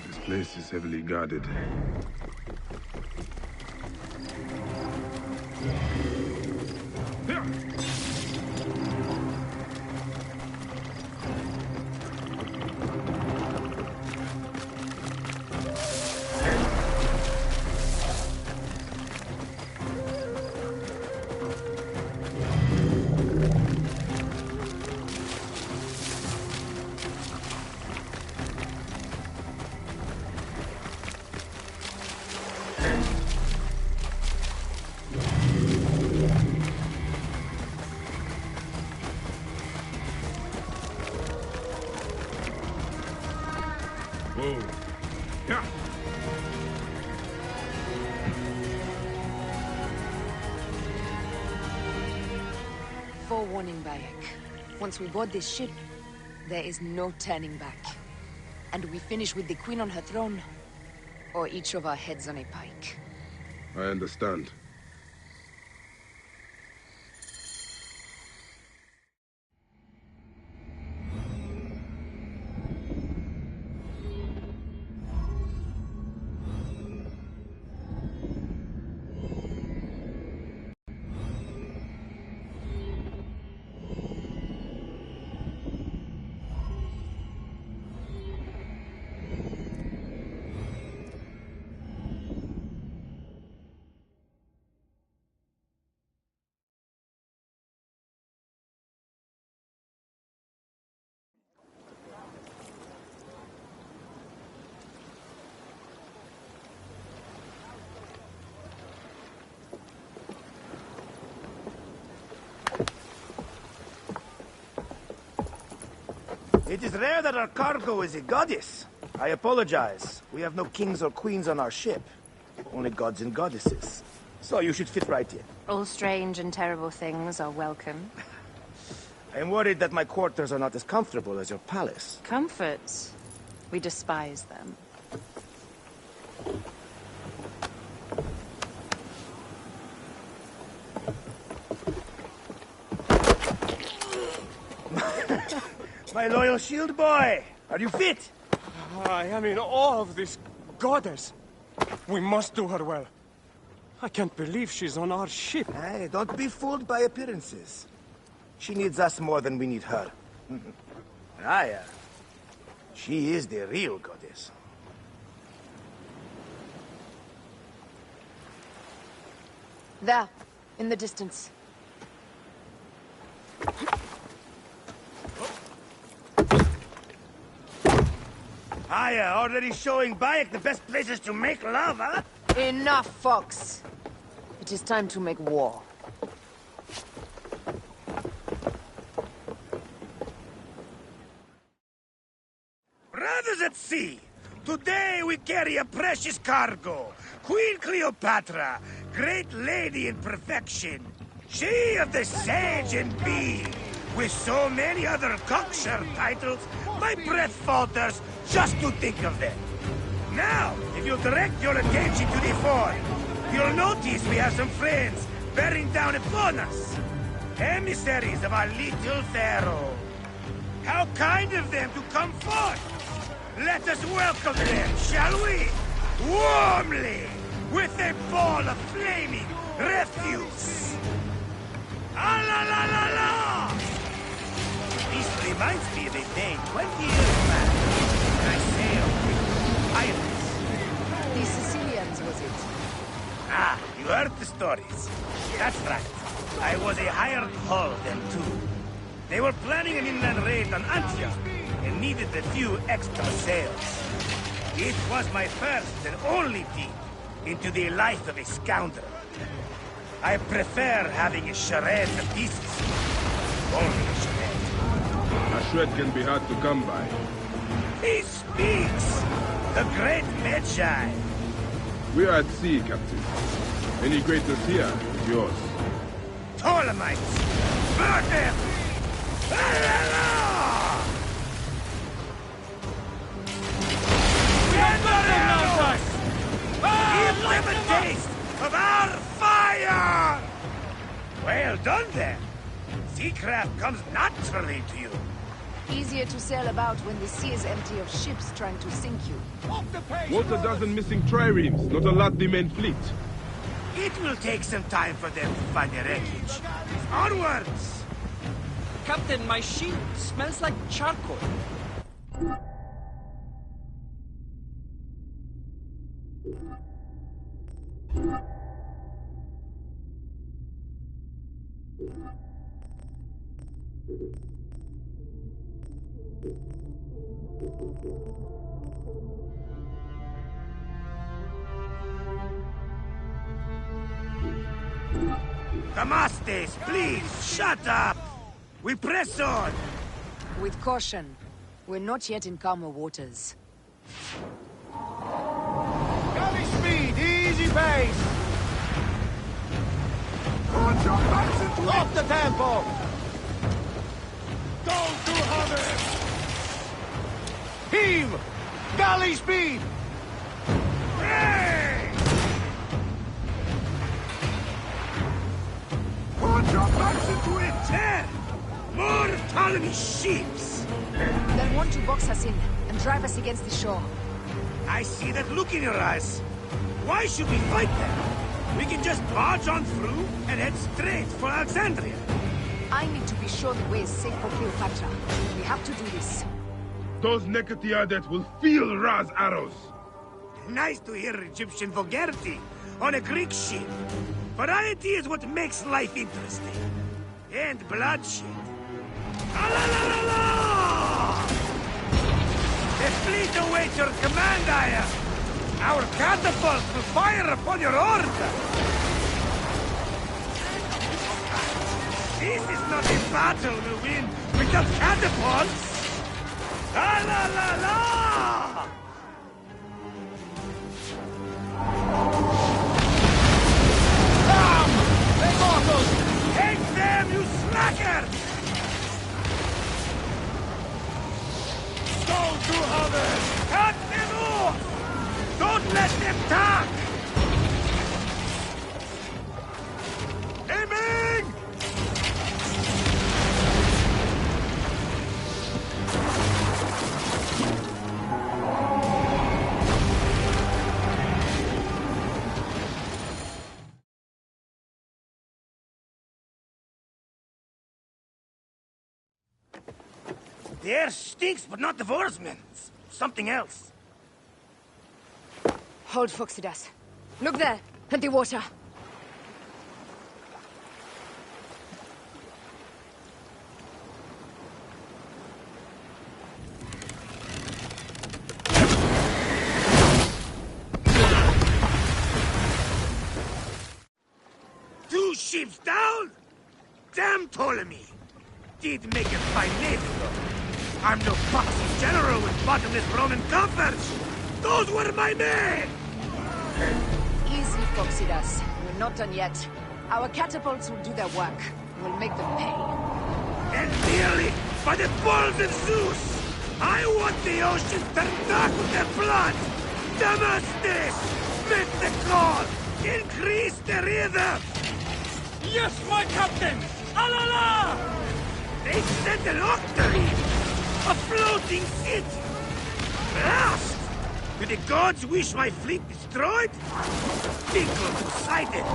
This place is heavily guarded. Whoa. Yeah. Forewarning, Bayek. Once we board this ship, there is no turning back. And we finish with the Queen on her throne, or each of our heads on a pike. I understand. It is rare that our cargo is a goddess. I apologize. We have no kings or queens on our ship. Only gods and goddesses. So you should fit right in. All strange and terrible things are welcome. I am worried that my quarters are not as comfortable as your palace. Comforts? We despise them. My loyal shield boy! Are you fit? I am in awe of this goddess. We must do her well. I can't believe she's on our ship. Hey, don't be fooled by appearances. She needs us more than we need her. Aya. She is the real goddess. There, in the distance. Aya, already showing Bayek the best places to make love, huh? Enough, Fox. It is time to make war. Brothers at sea, today we carry a precious cargo. Queen Cleopatra, great lady in perfection. She of the Sage and Bee. With so many other cocksure titles, my breath falters just to think of them. Now, if you'll direct your attention to the fort, you'll notice we have some friends bearing down upon us. Emissaries of our little pharaoh. How kind of them to come forth! Let us welcome them, shall we? Warmly! With a ball of flaming refuse! Ah la la la la! This reminds me of a day 20 years back when I sailed with pirates. The Sicilians, was it? Ah, you heard the stories. That's right. I was a hired hull then too. They were planning an inland raid on Antioch and needed a few extra sails. It was my first and only peek into the life of a scoundrel. I prefer having a charade to pieces. Only a charade. A shred can be hard to come by. He speaks! The great Magi! We are at sea, Captain. Any greatness here is yours. Ptolemites! Burn them! Give them a taste of our fire! Well done then. Seacraft comes naturally to you. Easier to sail about when the sea is empty of ships trying to sink you. What a dozen missing triremes, not a lot the main fleet. It will take some time for them to find their wreckage. Onwards! Captain, my shield smells like charcoal. Damastes, please, shut up! We press on! With caution. We're not yet in calmer waters. Galley speed, easy pace! Off the tempo! Don't do hover! Heave! Galley speed! Hey! Put your backs into it! Ten! More Ptolemy ships! They'll want to box us in and drive us against the shore. I see that look in your eyes. Why should we fight them? We can just barge on through and head straight for Alexandria. I need to be sure the way is safe for Cleopatra. We have to do this. Those Nekatiadet will feel Ra's arrows. Nice to hear Egyptian vulgarity on a Greek ship. Variety is what makes life interesting. And bloodshed. Ah, la, la, la, la! The fleet awaits your command, Aya. Our catapults will fire upon your order. This is not a battle we'll win without catapults. La la la la! Bam! They got us! Take them, you slackers! Don't do hover! Cut them off! Don't let them talk! Aiming! The air stinks, but not the Vorsman. Something else. Hold, Phoxidas. Look there, at the water. Two ships down? Damn Ptolemy! Did make a fine navy, though. I'm no foxy general with bottomless Roman coffers! Those were my men! Easy, Phoxidas. We're not done yet. Our catapults will do their work. We'll make them pay. And nearly, by the balls of Zeus! I want the ocean turned dark with their blood! Damastis! Make the call! Increase the rhythm! Yes, my captain! Alala! They sent an octarine! A floating city! Blast! Do the gods wish my fleet destroyed? Think of Poseidon!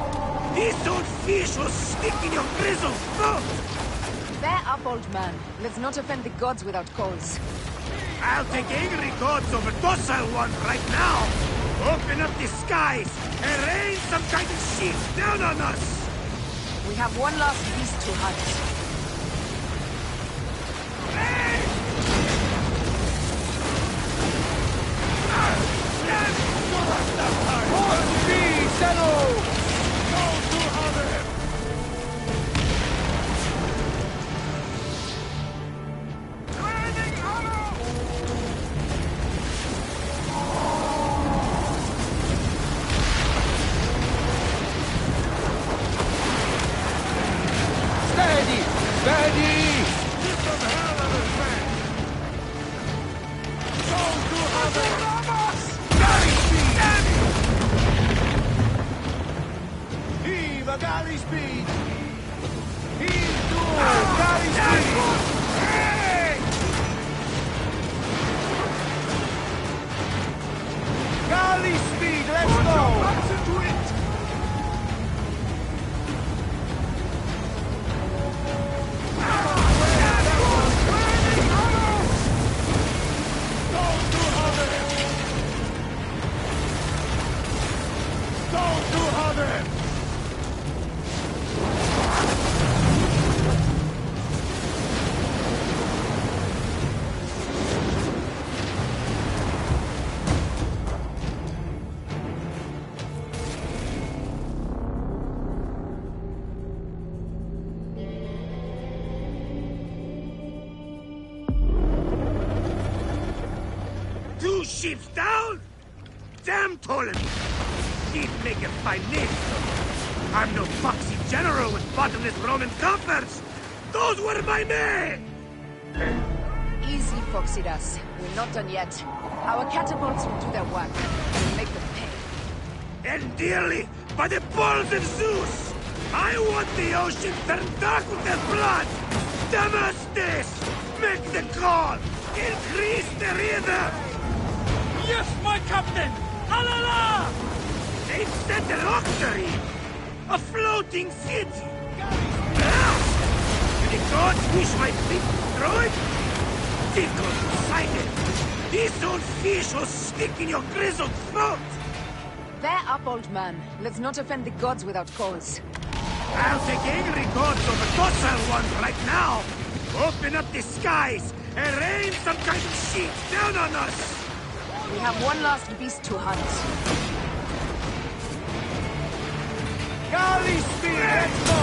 This old fish will stick in your grizzled throat! Bear up, old man. Let's not offend the gods without cause. I'll take angry gods over docile ones right now! Open up the skies and rain some kind of shit down on us! We have one last beast to hunt. Ships down? Damn Ptolemy! He'd make a fine name. I'm no foxy general with bottomless Roman coffers! Those were my men! Easy, Foxidas. We're not done yet. Our catapults will do their work. We'll make them pay. And dearly, by the balls of Zeus! I want the ocean turned dark with their blood! Damastis! Make the call! Increase the rhythm! Yes, my captain! Alala! They've sent an octarine! A floating city! Blast! Do the gods wish my fleet destroyed? Think of Poseidon! This old fish will stick in your grizzled throat! Bear up, old man. Let's not offend the gods without cause. I'll take angry gods over docile ones right now! Open up the skies and rain some kind of shit down on us! We have one last beast to hunt. Galley speed, let's go!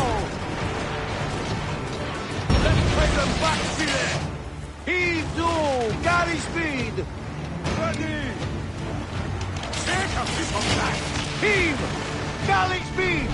Let's play them back, Chile! Heave to! Galley speed! Ready! Take up this on back! Heave! Galley speed!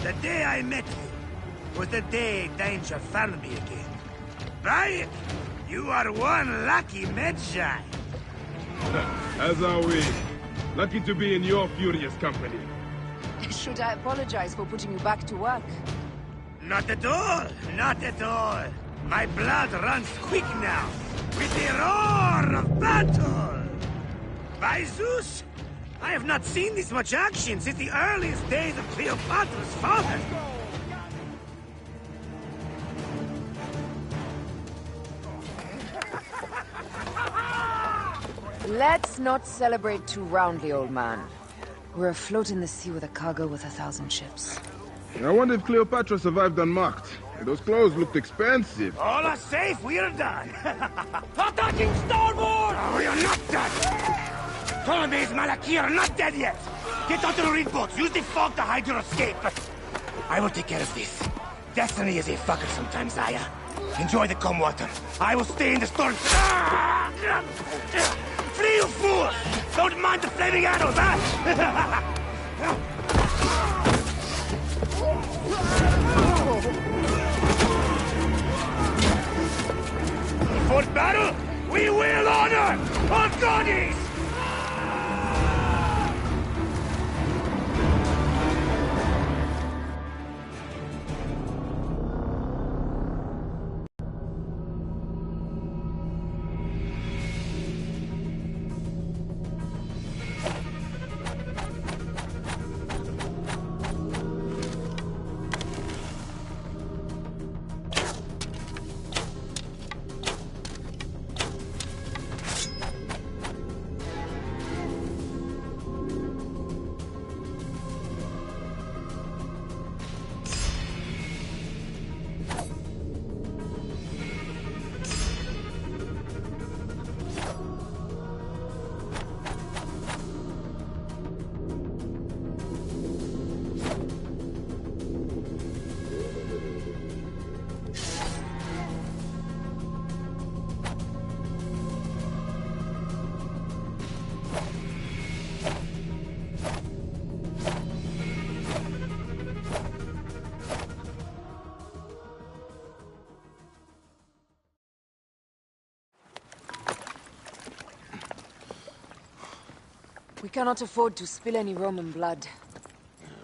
The day I met you was the day danger found me again. By it, you are one lucky Medjay. As are we. Lucky to be in your furious company. Should I apologize for putting you back to work? Not at all, not at all. My blood runs quick now, with the roar of battle. By Zeus, I have not seen this much action since the earliest days of Cleopatra's father. Let's not celebrate too roundly, old man. We're afloat in the sea with a cargo with 1,000 ships. I wonder if Cleopatra survived unmarked. Those clothes looked expensive. All are safe, we are done. Attacking starboard! Oh, we are not done! Ptolemy's Malaki are not dead yet! Get onto the reed boats, use the fog to hide your escape! I will take care of this. Destiny is a fucker sometimes, Aya. Enjoy the calm water. I will stay in the storm. Flee, you fool! Don't mind the flaming arrows, huh? For battle, we will honor our goddess! We cannot afford to spill any Roman blood.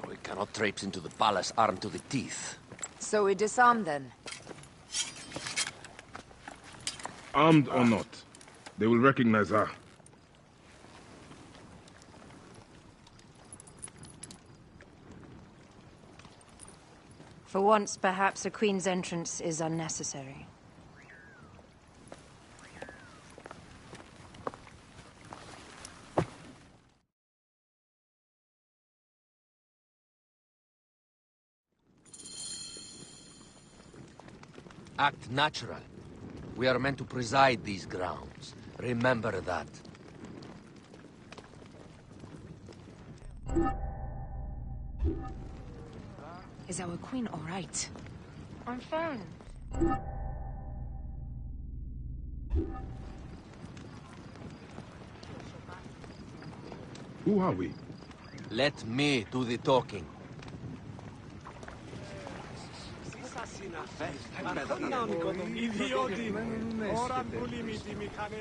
We cannot traipse into the palace armed to the teeth. So we disarm then. Armed or not, they will recognize her. For once, perhaps a queen's entrance is unnecessary. Act natural. We are meant to preside these grounds. Remember that. Is our queen all right? I'm fine. Who are we? Let me do the talking.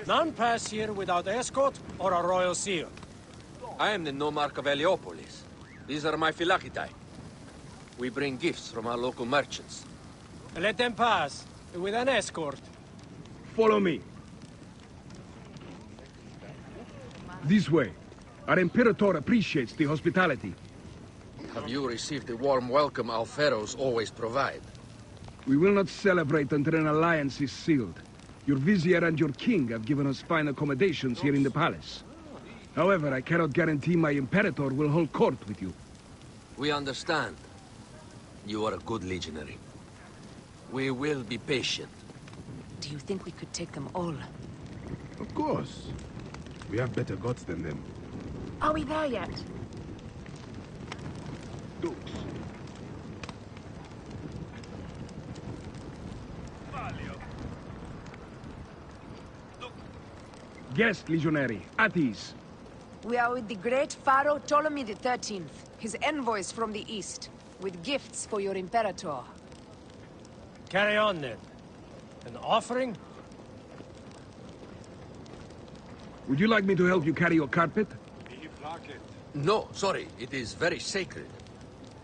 None pass here without escort or a royal seal. I am the nomarch of Heliopolis. These are my phylakitae. We bring gifts from our local merchants. Let them pass, with an escort. Follow me. This way. Our Imperator appreciates the hospitality. Have you received the warm welcome our pharaohs always provide? We will not celebrate until an alliance is sealed. Your vizier and your king have given us fine accommodations here in the palace. However, I cannot guarantee my Imperator will hold court with you. We understand. You are a good legionary. We will be patient. Do you think we could take them all? Of course. We have better gods than them. Are we there yet? Dukes. Guest, legionary. At ease. We are with the great pharaoh Ptolemy XIII, his envoys from the east. with gifts for your Imperator. Carry on, then. An offering? Would you like me to help you carry your carpet? No, sorry. It is very sacred.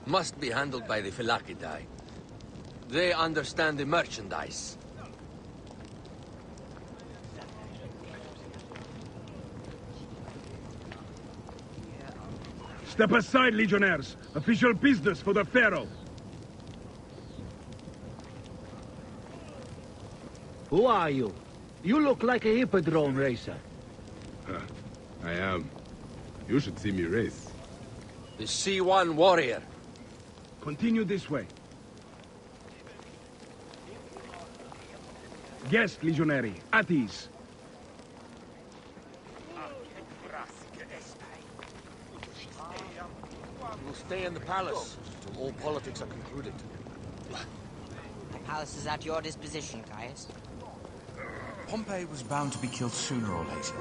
Must be handled by the Phylakitai. They understand the merchandise. Step aside, Legionnaires. Official business for the Pharaoh. Who are you? You look like a hippodrome racer. I am. You should see me race. The C1 warrior. Continue this way. Guest, Legionary. At ease. We'll stay in the palace till all politics are concluded. The palace is at your disposition, Caius. Pompey was bound to be killed sooner or later.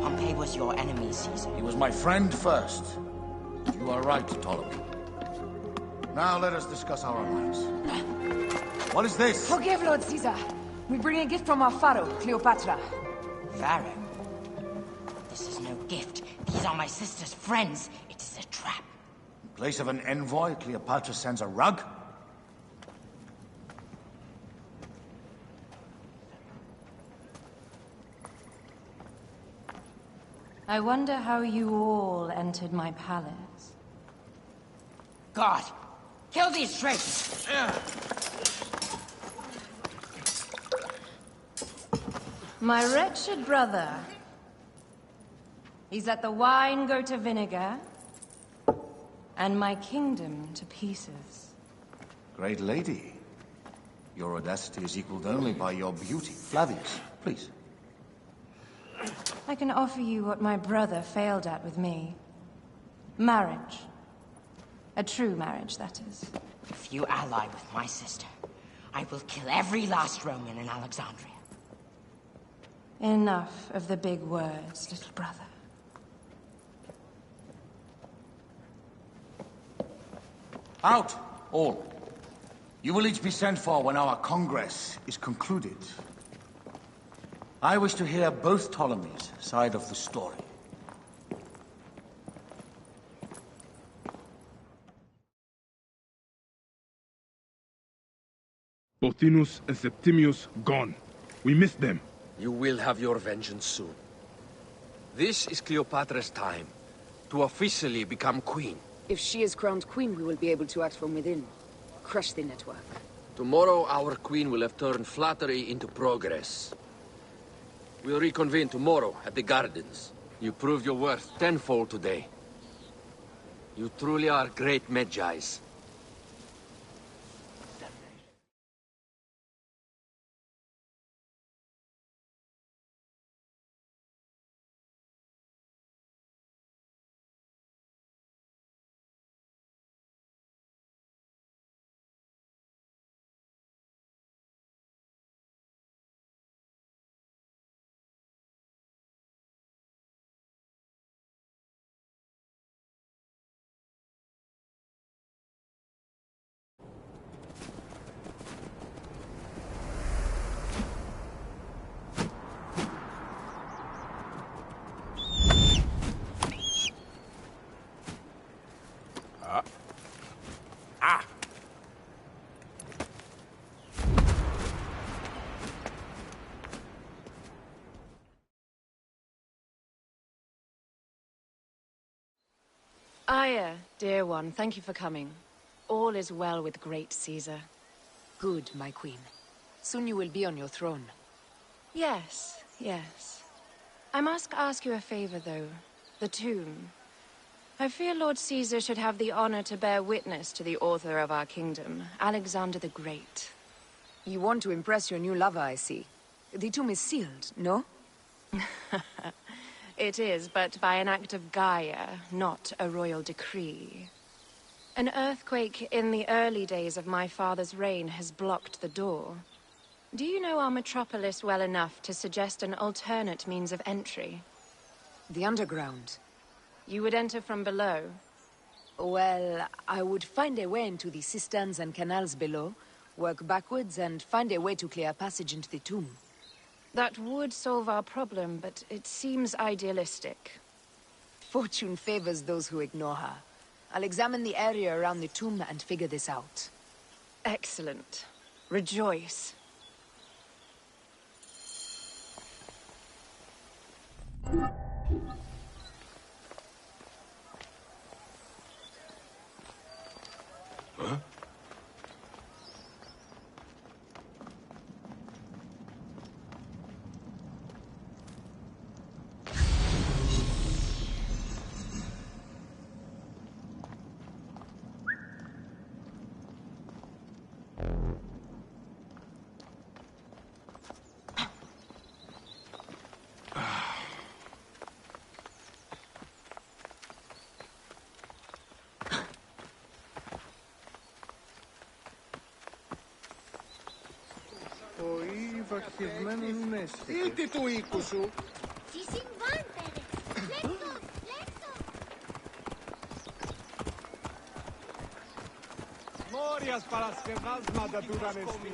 Pompey was your enemy, Caesar. He was my friend first. You are right, Ptolemy. Now let us discuss our alliance. What is this? Forgive, Lord Caesar. We bring a gift from our pharaoh, Cleopatra. Pharaoh? This is no gift. These are my sister's friends. It is a trap. In place of an envoy, Cleopatra sends a rug? I wonder how you all entered my palace. God! Kill these traitors! My wretched brother. He's let the wine go to vinegar, and my kingdom to pieces. Great lady. Your audacity is equaled only by your beauty. Flavius, please. I can offer you what my brother failed at with me. Marriage. A true marriage, that is. If you ally with my sister, I will kill every last Roman in Alexandria. Enough of the big words, little brother. Out, all. You will each be sent for when our congress is concluded. I wish to hear both Ptolemies' side of the story. Pothinus and Septimius gone. We missed them. You will have your vengeance soon. This is Cleopatra's time to officially become queen. If she is crowned queen, we will be able to act from within. Crush the network. Tomorrow, our queen will have turned flattery into progress. We'll reconvene tomorrow at the gardens. You proved your worth tenfold today. You truly are great Medjais. Aya, dear one, thank you for coming. All is well with great Caesar. Good, my queen. Soon you will be on your throne. Yes, yes. I must ask you a favor, though. The tomb. I fear Lord Caesar should have the honor to bear witness to the author of our kingdom, Alexander the Great. You want to impress your new lover, I see. The tomb is sealed, no? It is, but by an act of Gaia, not a royal decree. An earthquake in the early days of my father's reign has blocked the door. Do you know our metropolis well enough to suggest an alternate means of entry? The underground. You would enter from below? Well, I would find a way into the cisterns and canals below, work backwards, and find a way to clear a passage into the tomb. That would solve our problem, but it seems idealistic. Fortune favors those who ignore her. I'll examine the area around the tomb and figure this out. Excellent. Rejoice. Huh? Ήρθε του οίκου σου. Τι συμβάν, Πέρες. Λέξος, λέξος. Μόριας παρασκευάσματα του δανεστή.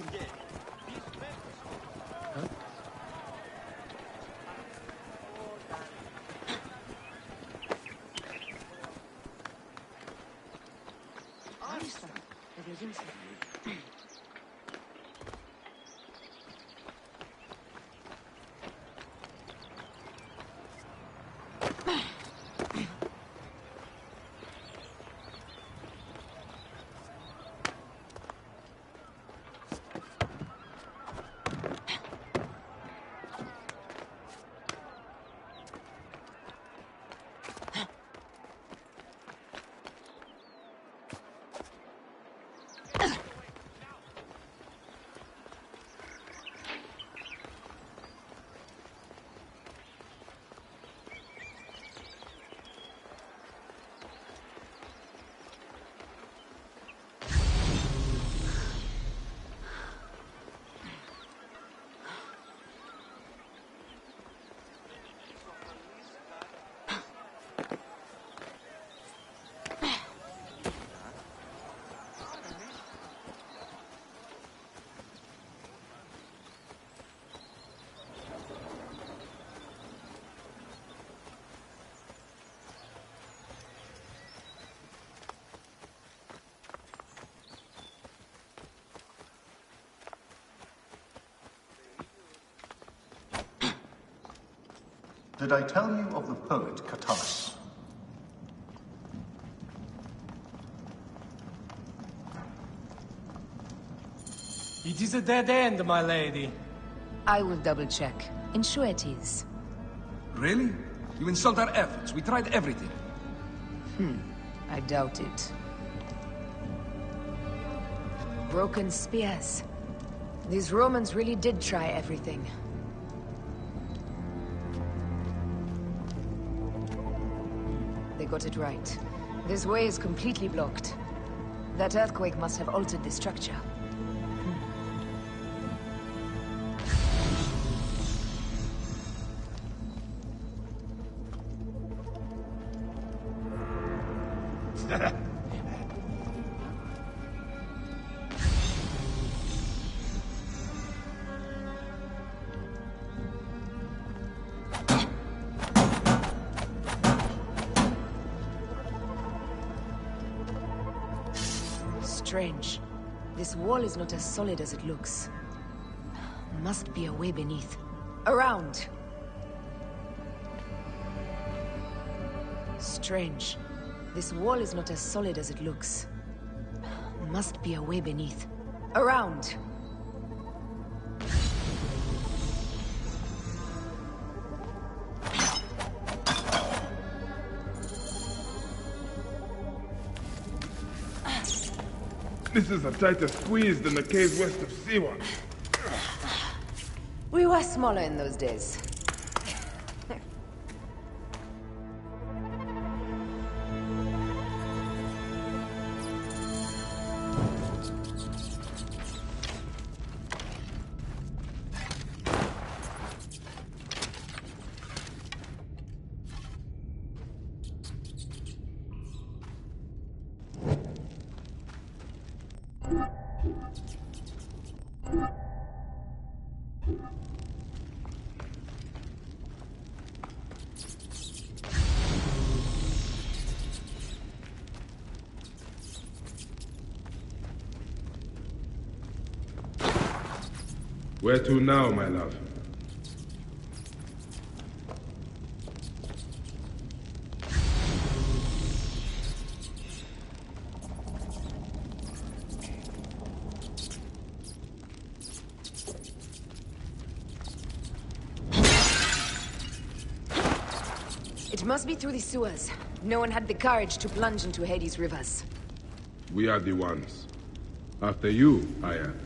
Did I tell you of the poet Catullus? It is a dead end, my lady. I will double-check. Ensure it is. Really? You insult our efforts. We tried everything. I doubt it. Broken spears. These Romans really did try everything. They got it right. This way is completely blocked. That earthquake must have altered the structure. Strange. This wall is not as solid as it looks. Must be a way beneath. Around! Strange. This wall is not as solid as it looks. Must be a way beneath. Around! This is a tighter squeeze than the cave west of Siwa. We were smaller in those days. Where to now, my love? It must be through the sewers. No one had the courage to plunge into Hades' rivers. We are the ones. After you, I am.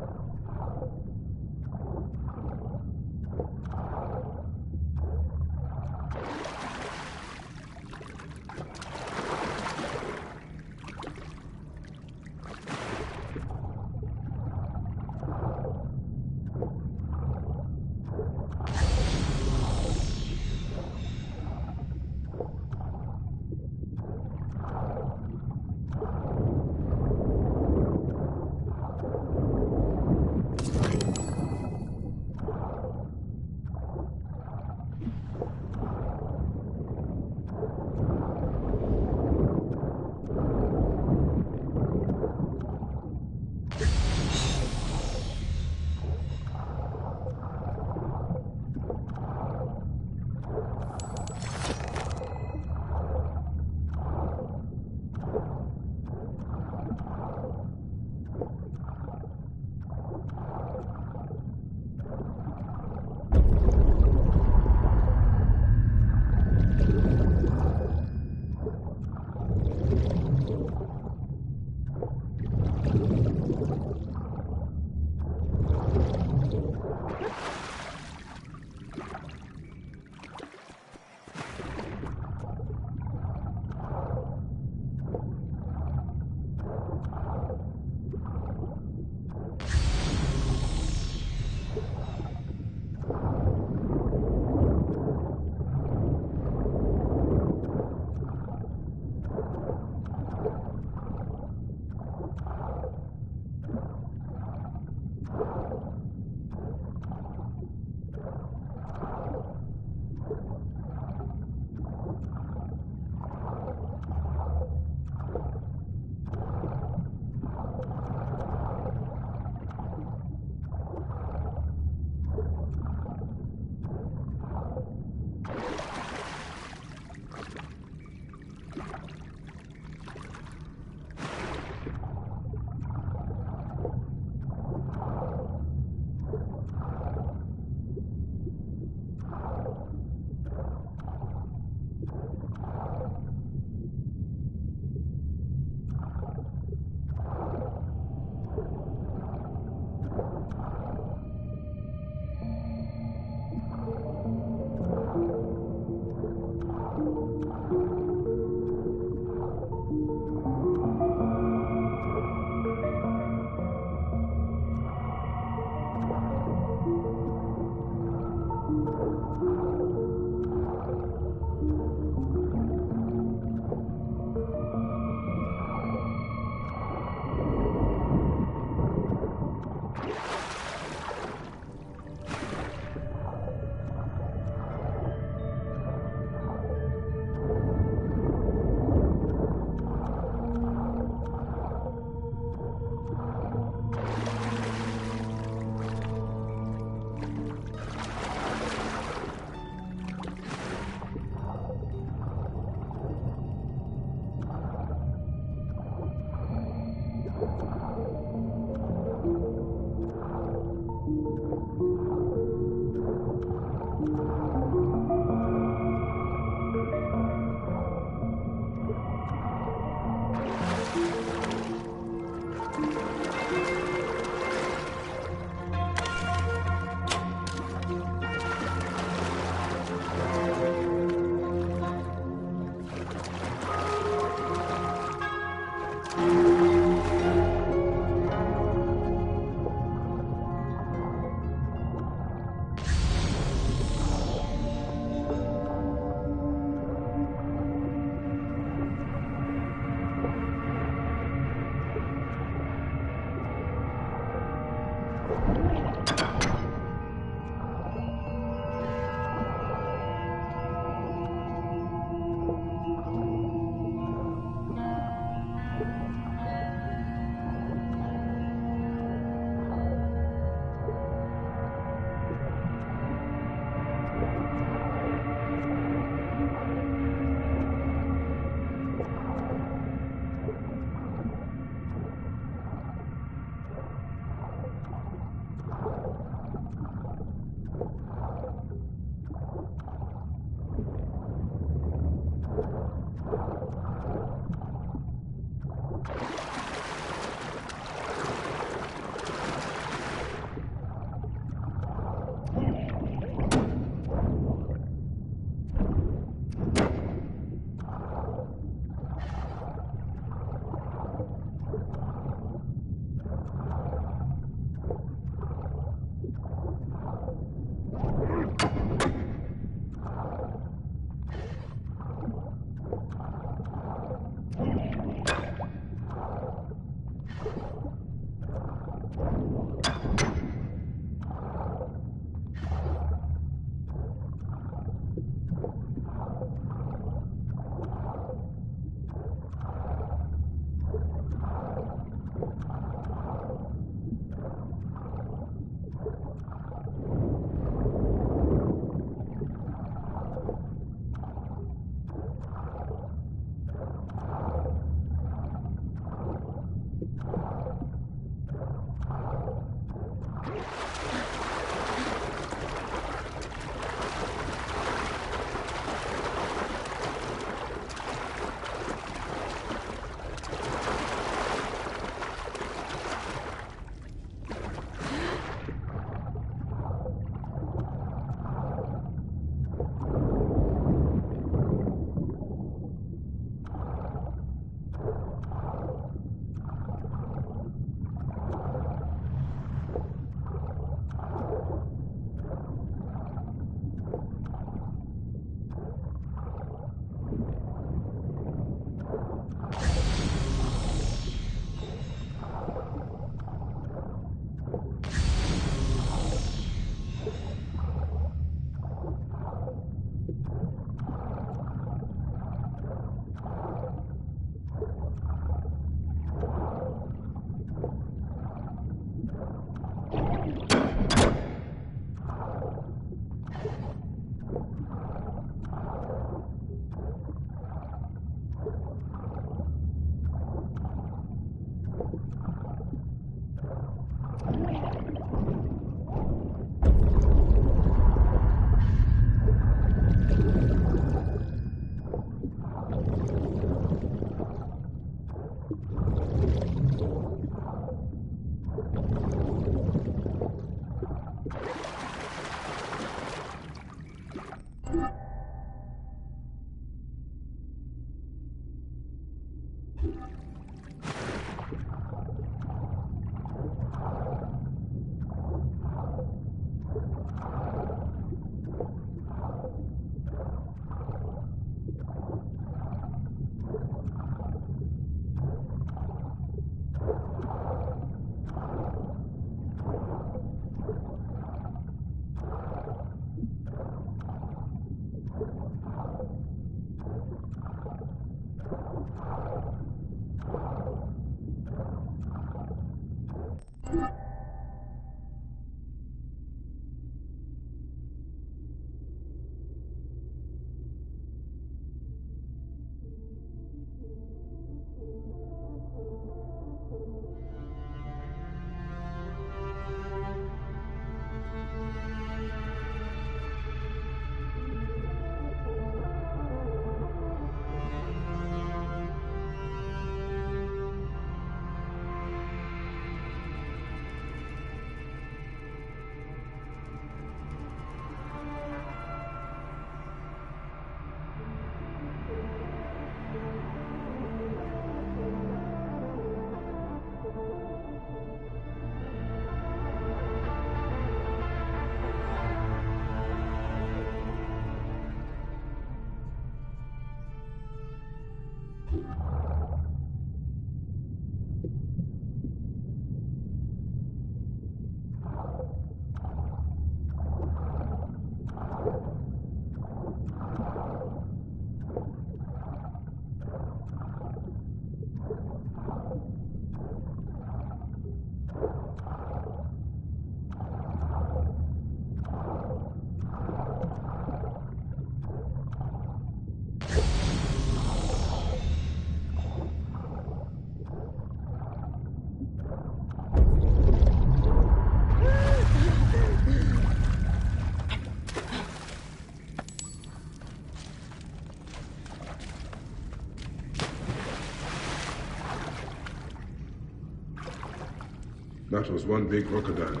That was one big crocodile.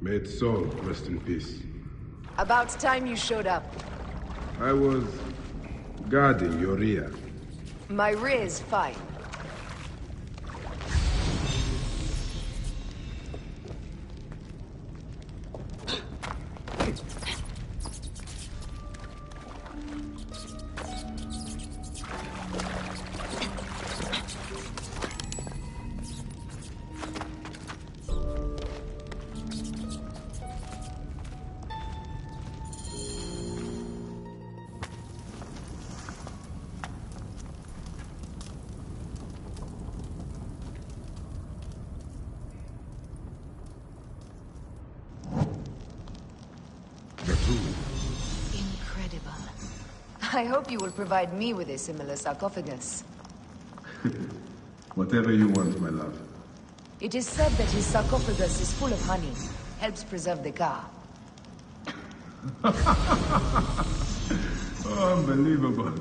May its soul rest in peace. About time you showed up. I was guarding your rear. My rear is fine. Incredible. I hope you will provide me with a similar sarcophagus. Whatever you want, my love. It is said that his sarcophagus is full of honey, helps preserve the car. Oh, unbelievable.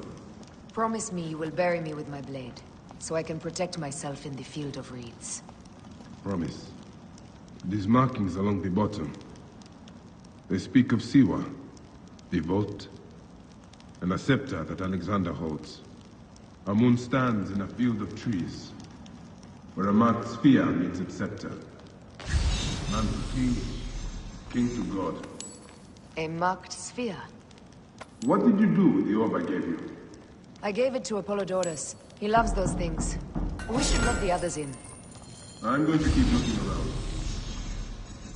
Promise me you will bury me with my blade, so I can protect myself in the field of reeds. Promise. These markings along the bottom, they speak of Siwa, the vault, and a scepter that Alexander holds. A moon stands in a field of trees, where a marked sphere meets its scepter. Man to king, king to god. A marked sphere? What did you do with the orb I gave you? I gave it to Apollodorus. He loves those things. We should let the others in. I'm going to keep looking around.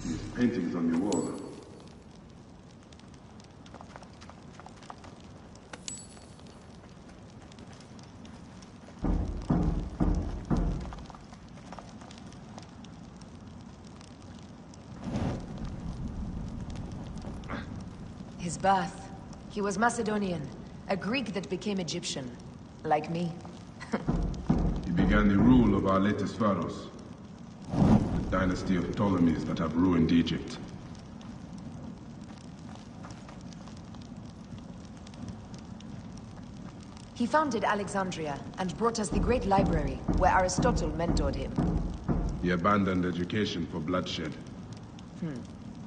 These paintings on the wall. His birth. He was Macedonian, a Greek that became Egyptian. Like me. He began the rule of our latest pharaohs. The dynasty of Ptolemies that have ruined Egypt. He founded Alexandria and brought us the great library, where Aristotle mentored him. He abandoned education for bloodshed.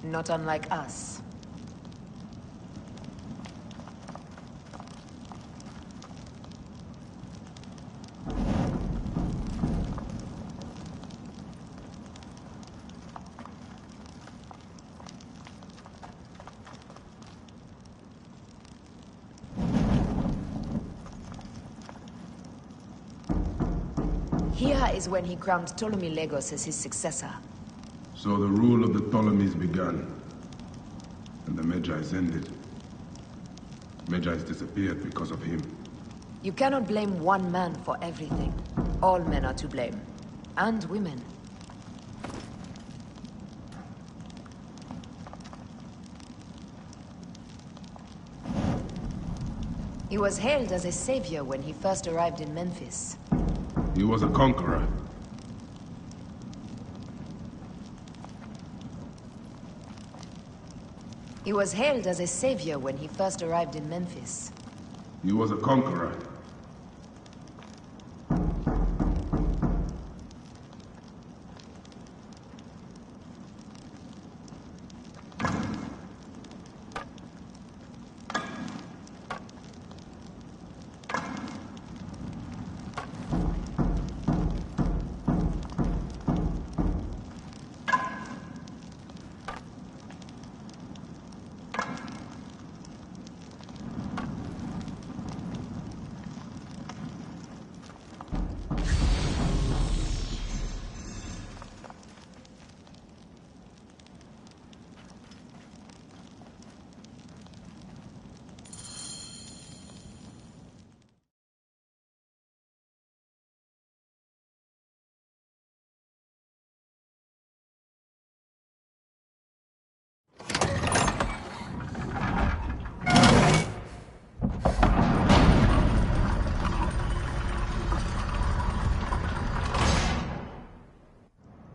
Not unlike us. Here is when he crowned Ptolemy Legos as his successor. So the rule of the Ptolemies began, and the Magi's ended. Magi's disappeared because of him. You cannot blame one man for everything. All men are to blame. And women. He was hailed as a savior when he first arrived in Memphis. He was a conqueror. He was hailed as a savior when he first arrived in Memphis. He was a conqueror.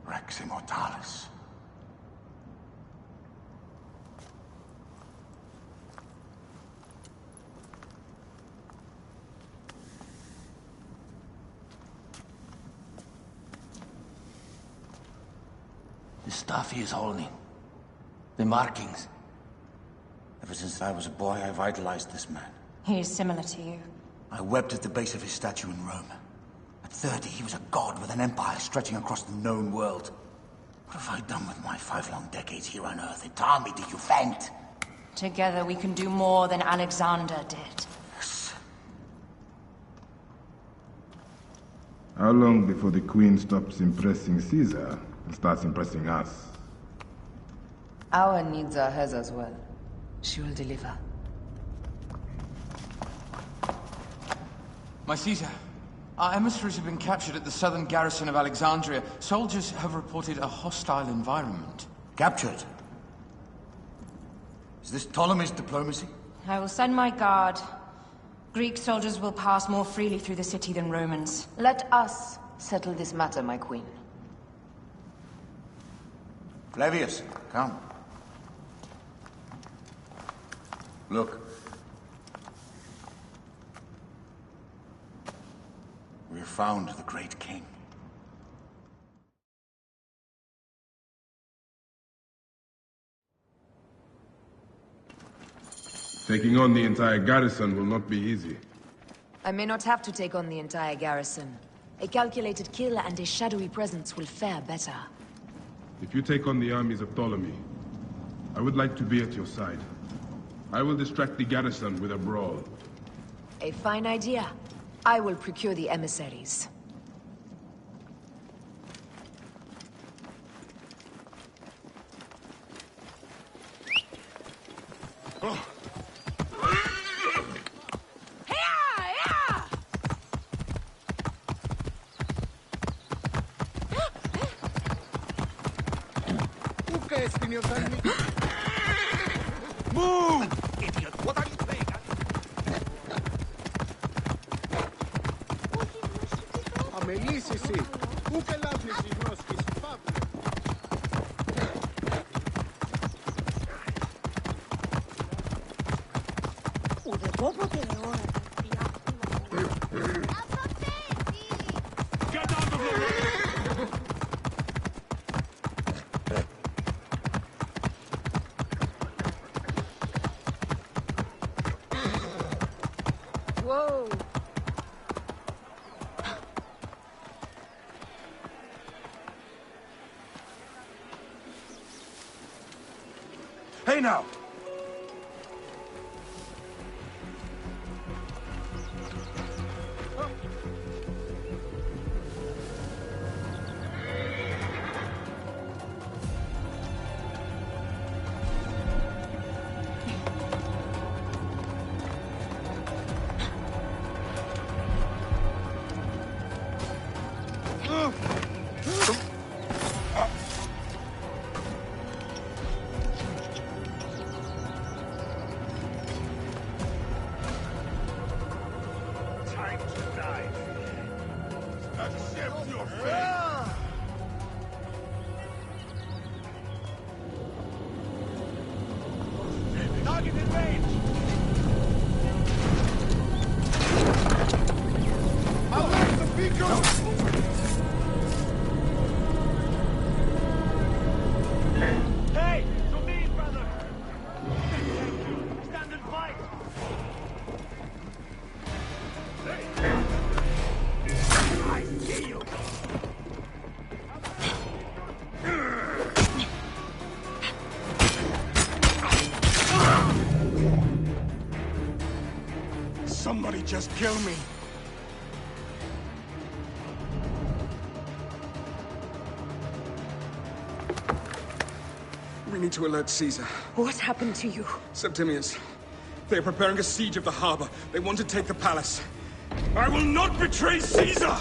Rex Immortalis. The stuff he is holding. The markings. Ever since I was a boy, I've idolized this man. He is similar to you. I wept at the base of his statue in Rome. At 30, he was a god with an empire stretching across the known world. What have I done with my 5 long decades here on Earth? It army do you vent? Together we can do more than Alexander did. Yes. How long before the Queen stops impressing Caesar and starts impressing us? Our needs are hers as well. She will deliver. My Caesar, our emissaries have been captured at the southern garrison of Alexandria. Soldiers have reported a hostile environment. Captured? Is this Ptolemy's diplomacy? I will send my guard. Greek soldiers will pass more freely through the city than Romans. Let us settle this matter, my queen. Flavius, come. Look. We have found the great king. Taking on the entire garrison will not be easy. I may not have to take on the entire garrison. A calculated kill and a shadowy presence will fare better. If you take on the armies of Ptolemy, I would like to be at your side. I will distract the garrison with a brawl. A fine idea. I will procure the emissaries. Move! Idiot, what are you playing at? Αμελής εσύ. Πού κελάχνεις η γνώσκης, Παύλο. Ουδεπόποτε ώρα. Get out of the way! Whoa! Hey now! Time to die. Accept your fate. Target in range. I'll light the beacon. Hey, to me, brother. Stand and fight. I see you. Somebody just kill me. We need to alert Caesar. What happened to you? Septimius. They're preparing a siege of the harbor. They want to take the palace. I will not betray Caesar!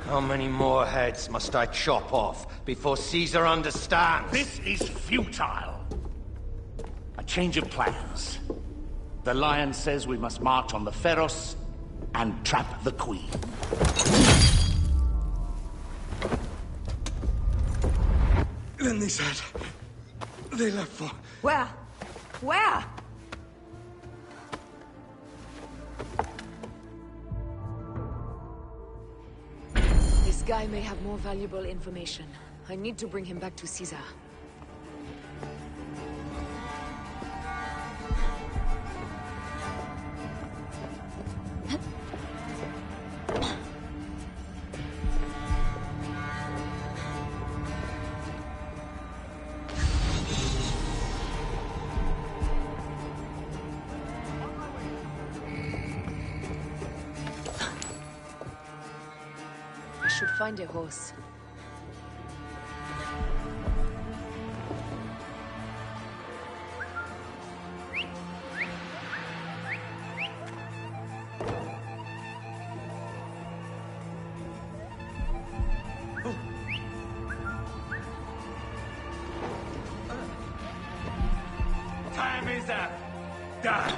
How many more heads must I chop off before Caesar understands? This is futile. A change of plans. The Lion says we must march on the Pharos and trap the Queen. Then they said... They left for... Where? Where? This guy may have more valuable information. I need to bring him back to Caesar. I should find a horse. Time is up. Done.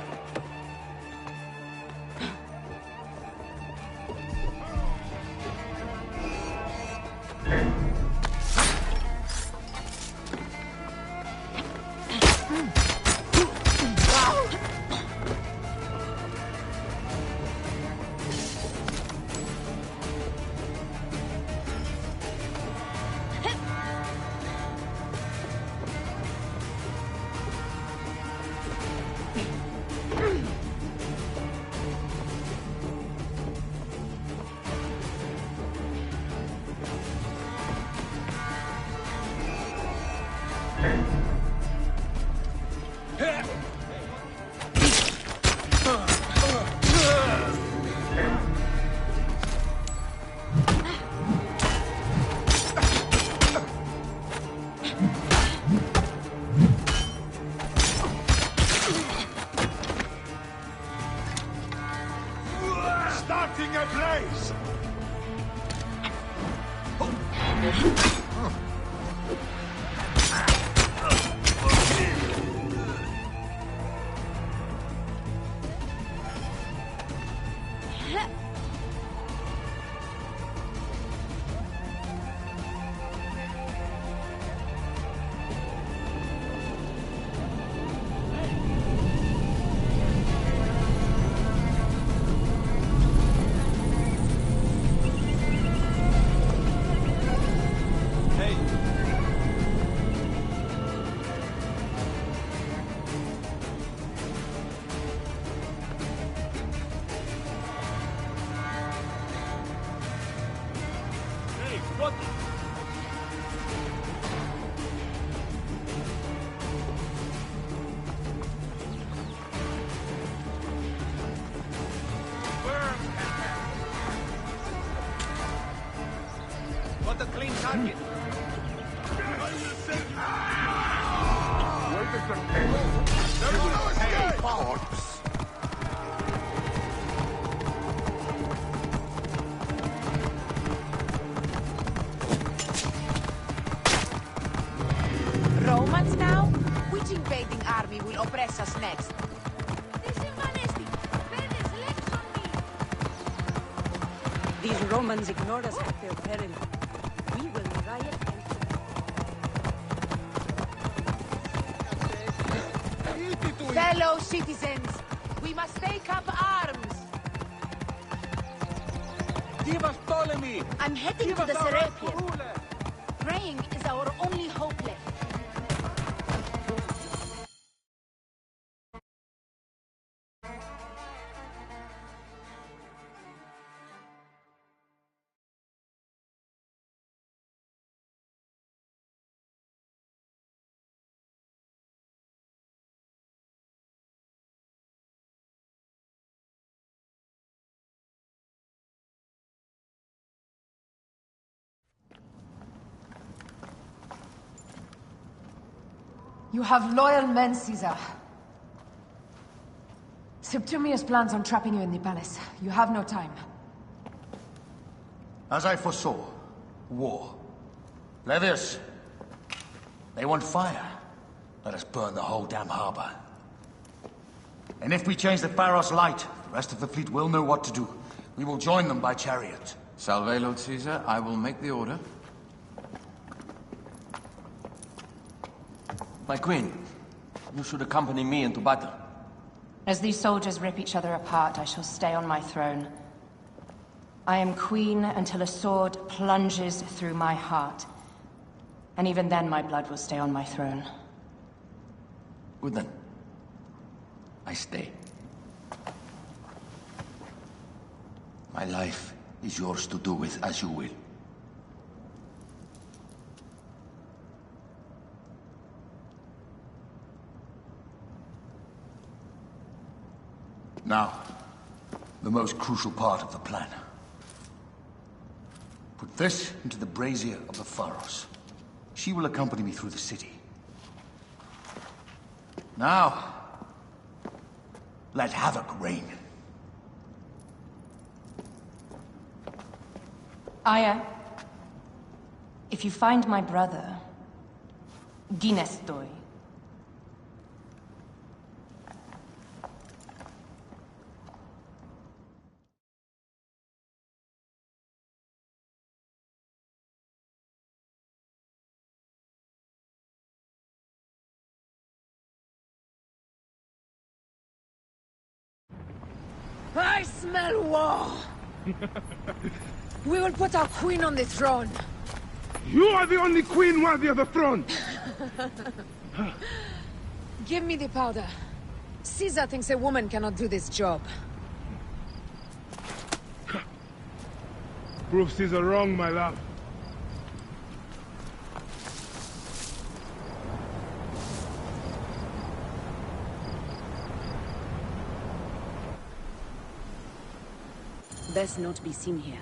Starting a blaze! What a clean target. Hey, corpse! Romans now? Which invading army will oppress us next? These Romans ignore us at their peril. We will riot and... Fellow citizens, we must take up arms. Give us Ptolemy! I'm heading Give to us the our Serapeum. ruler! Praying is our only hope left. You have loyal men, Caesar. Septimius plans on trapping you in the palace. You have no time. As I foresaw, war. Levius, they want fire. Let us burn the whole damn harbor. And if we change the Pharos light, the rest of the fleet will know what to do. We will join them by chariot. Salve, Lord Caesar. I will make the order. My queen, you should accompany me into battle. As these soldiers rip each other apart, I shall stay on my throne. I am queen until a sword plunges through my heart. And even then, my blood will stay on my throne. Good then. I stay. My life is yours to do with as you will. Now, the most crucial part of the plan. Put this into the brazier of the Pharos. She will accompany me through the city. Now, let havoc reign. Aya, if you find my brother, Ginestoy. I smell war! We will put our queen on the throne. You are the only queen worthy of the throne! Give me the powder. Caesar thinks a woman cannot do this job. Prove Caesar wrong, my love. Best not be seen here.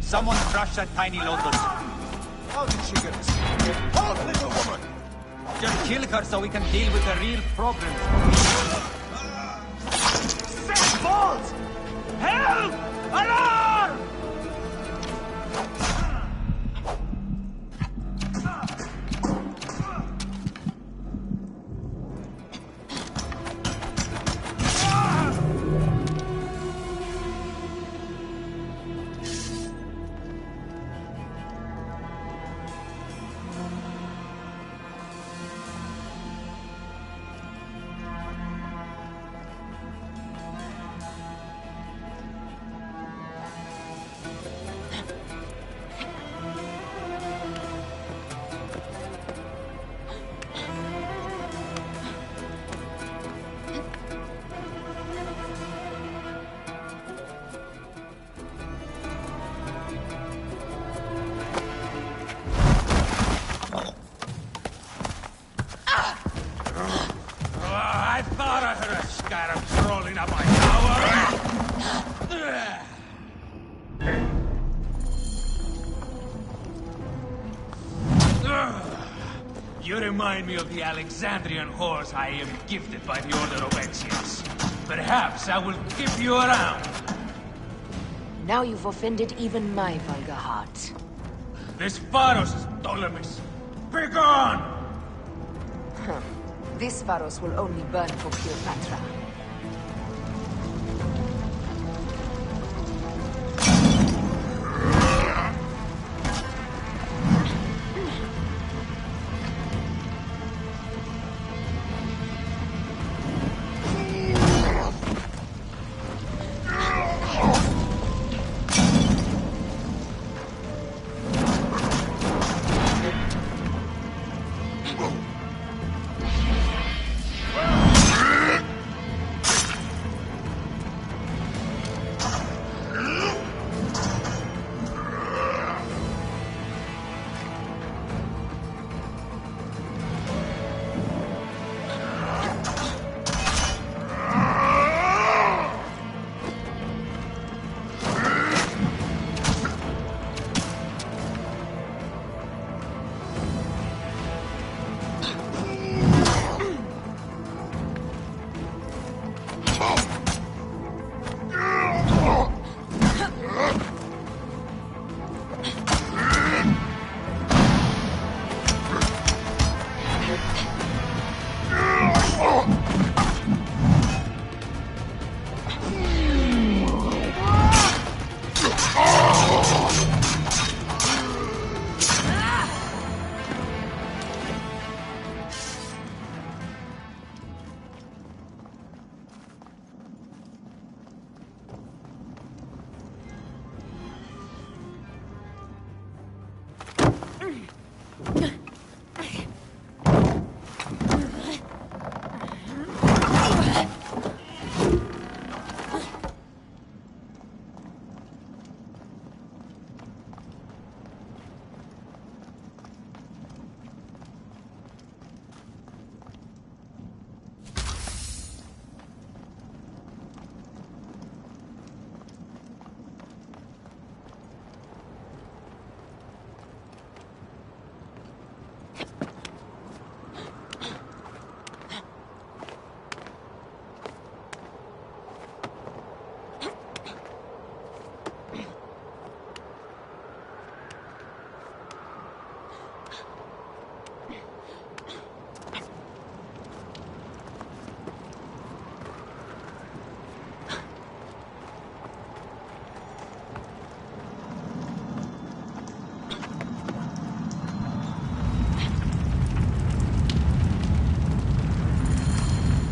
Someone crush that tiny lotus. How did she get us? Halt, little woman! Just kill her so we can deal with the real problems. Set balls! Help! Alarm! I thought I heard a scarab crawling up my tower. You remind me of the Alexandrian horse I am gifted by the Order of Exius. Perhaps I will keep you around. Now you've offended even my vulgar heart. This Pharos is Ptolemy's. Begone! Huh. This Pharos will only burn for Cleopatra.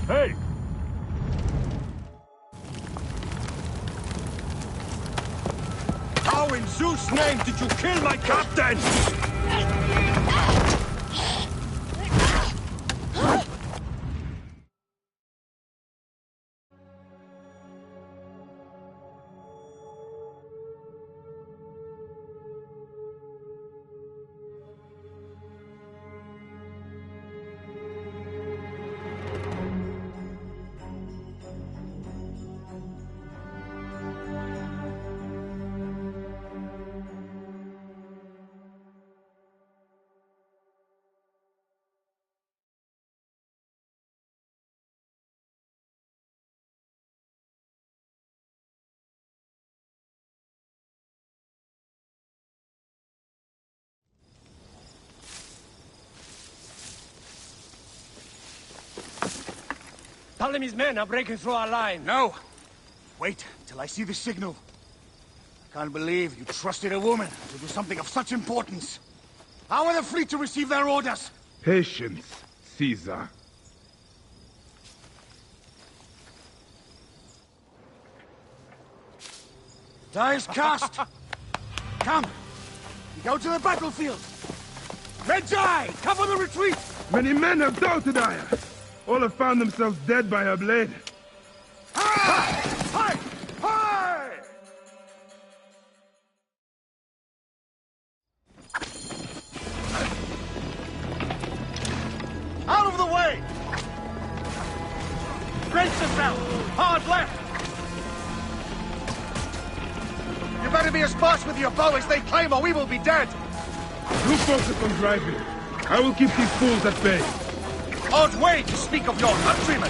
Hey! How in Zeus' name did you kill my captain? Ptolemy's men are breaking through our line. No! Wait till I see the signal. I can't believe you trusted a woman to do something of such importance. How are the fleet to receive their orders? Patience, Caesar. Die is cast! Come! We go to the battlefield! Medjay! Cover the retreat! Many men have doubted Aya. All have found themselves dead by her blade. Hi! Hi! Hi! Out of the way! Brace yourself! Hard left! You better be as fast with your bow as they claim, or we will be dead! You focus on driving. I will keep these fools at bay. Odd way to speak of your countrymen!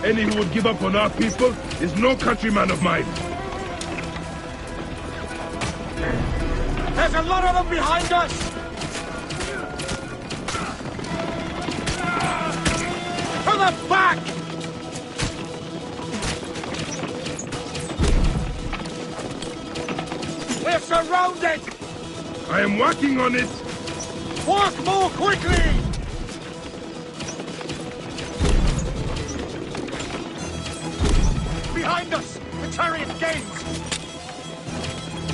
Any who would give up on our people is no countryman of mine. There's a lot of them behind us! To the back! We're surrounded! I am working on it! Work more quickly! Behind us! The chariot gains!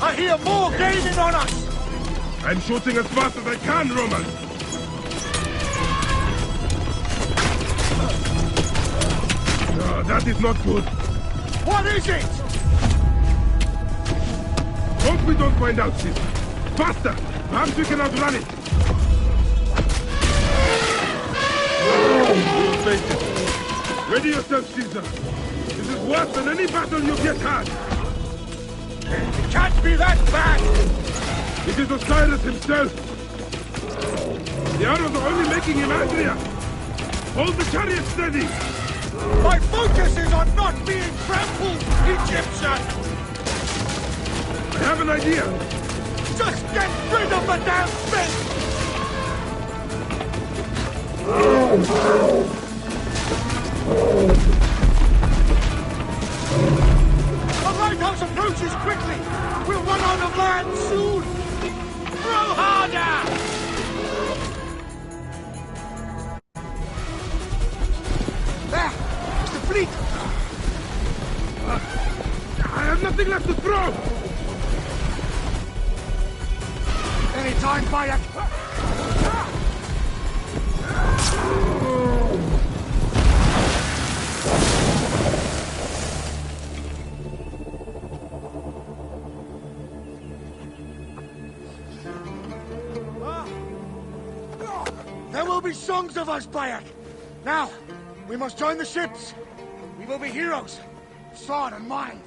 I hear more gaining on us! I'm shooting as fast as I can, Roman! Oh, that is not good. What is it? Hope we don't find out, Caesar. Faster! Perhaps we can outrun it! You'll face it. Ready yourself, Caesar. This is worse than any battle you've yet had. It can't be that bad! It is Osiris himself. The arrows are only making him angrier. Hold the chariot steady! My focus is on not being trampled, Egyptian! I have an idea! Just get rid of the damn thing! The lighthouse approaches quickly! We'll run out of land soon! Throw harder! There! It's the fleet! I have nothing left to throw! Anytime, Bayek! There will be songs of us, Bayek! Now, we must join the ships! We will be heroes! Sword and mind!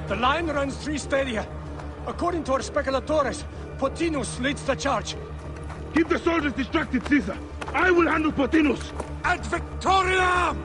The line runs 3 stadia. According to our speculatores, Pothinus leads the charge. Keep the soldiers distracted, Caesar. I will handle Pothinus. Ad Victoriam!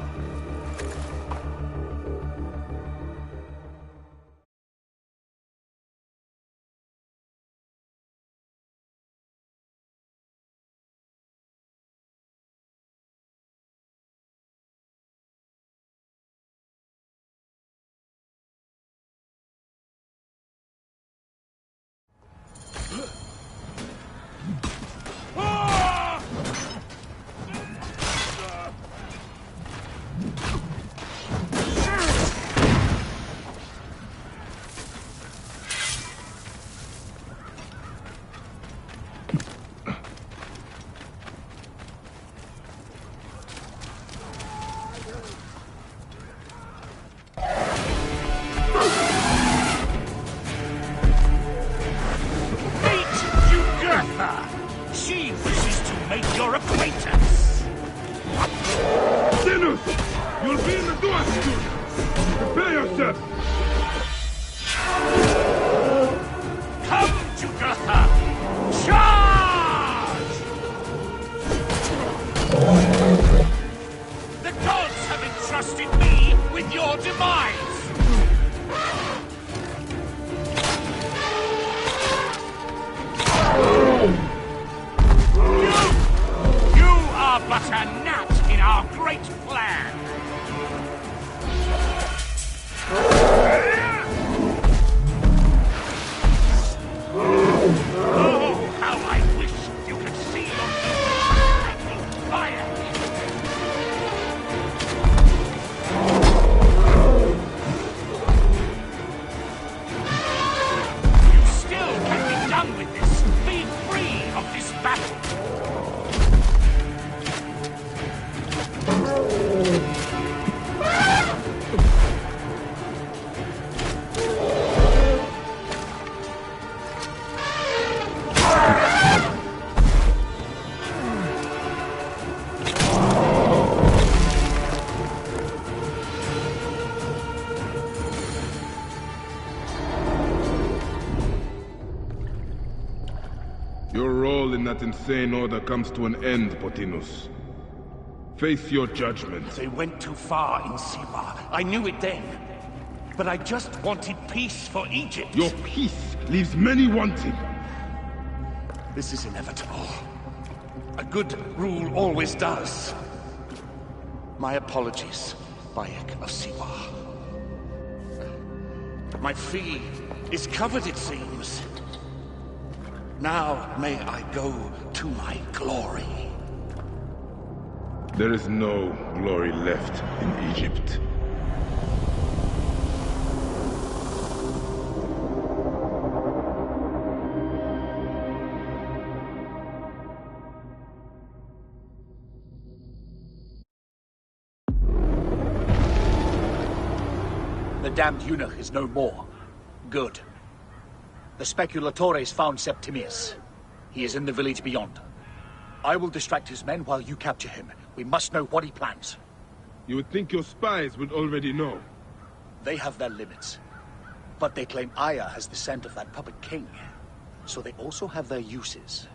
Your role in that insane order comes to an end, Potinus. Face your judgment. They went too far in Siwa. I knew it then. But I just wanted peace for Egypt. Your peace leaves many wanting. This is inevitable. A good rule always does. My apologies, Bayek of Siwa. My fee is covered, it seems. Now may I go to my glory. There is no glory left in Egypt. The damned eunuch is no more. Good. The speculatores found Septimius. He is in the village beyond. I will distract his men while you capture him. We must know what he plans. You would think your spies would already know. They have their limits. But they claim Aya has the scent of that puppet king. So they also have their uses.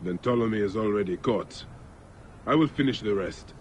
Then Ptolemy is already caught. I will finish the rest.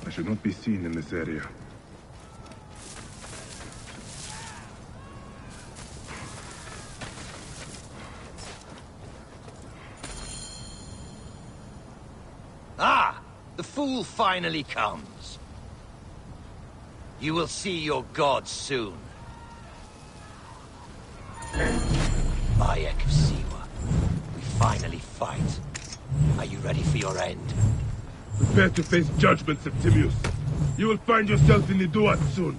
I should not be seen in this area. Ah! The fool finally comes. You will see your gods soon. Bayek of Siwa. We finally fight. Are you ready for your end? Prepare to face judgment, Septimius. You will find yourself in the Duat soon.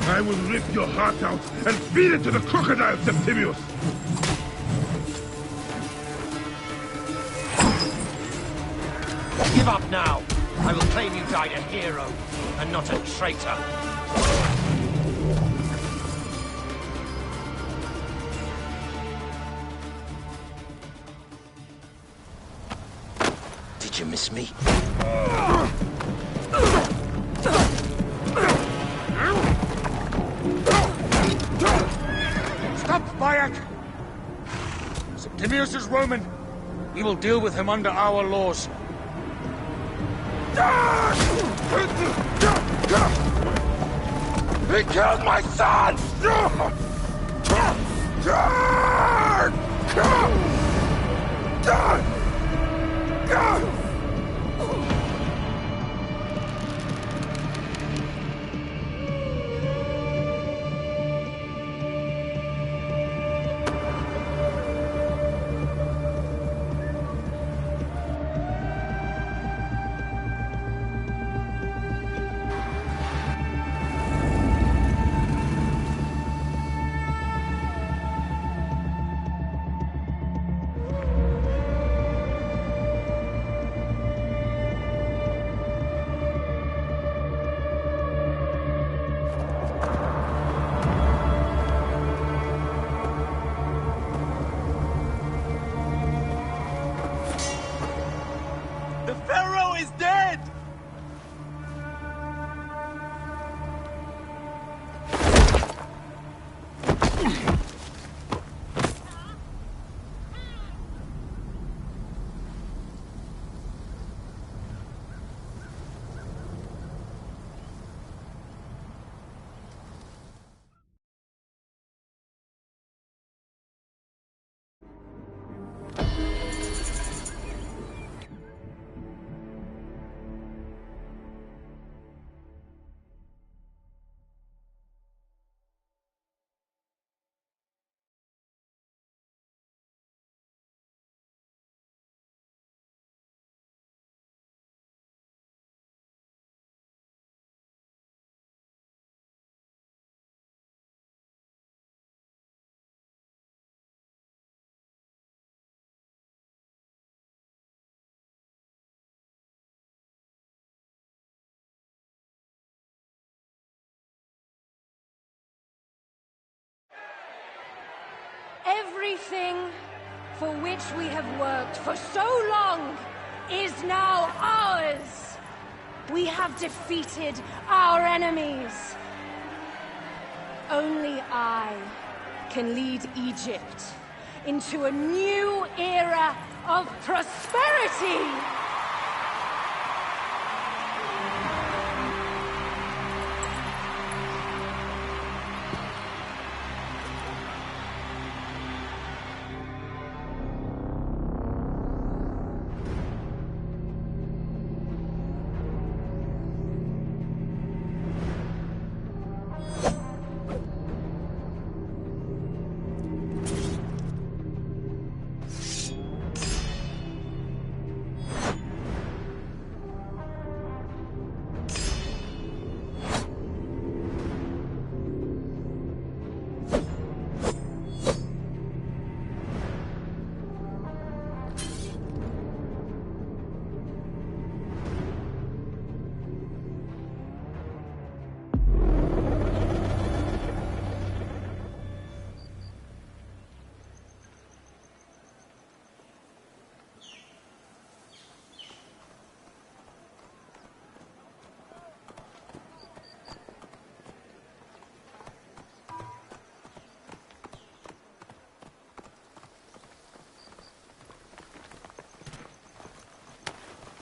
I will rip your heart out and feed it to the crocodile, Septimius! Give up now! I will claim you died a hero, and not a traitor. Did you miss me? Stop, Bayek! Septimius is Roman. We will deal with him under our laws. He killed my son! Everything for which we have worked for so long is now ours. We have defeated our enemies. Only I can lead Egypt into a new era of prosperity.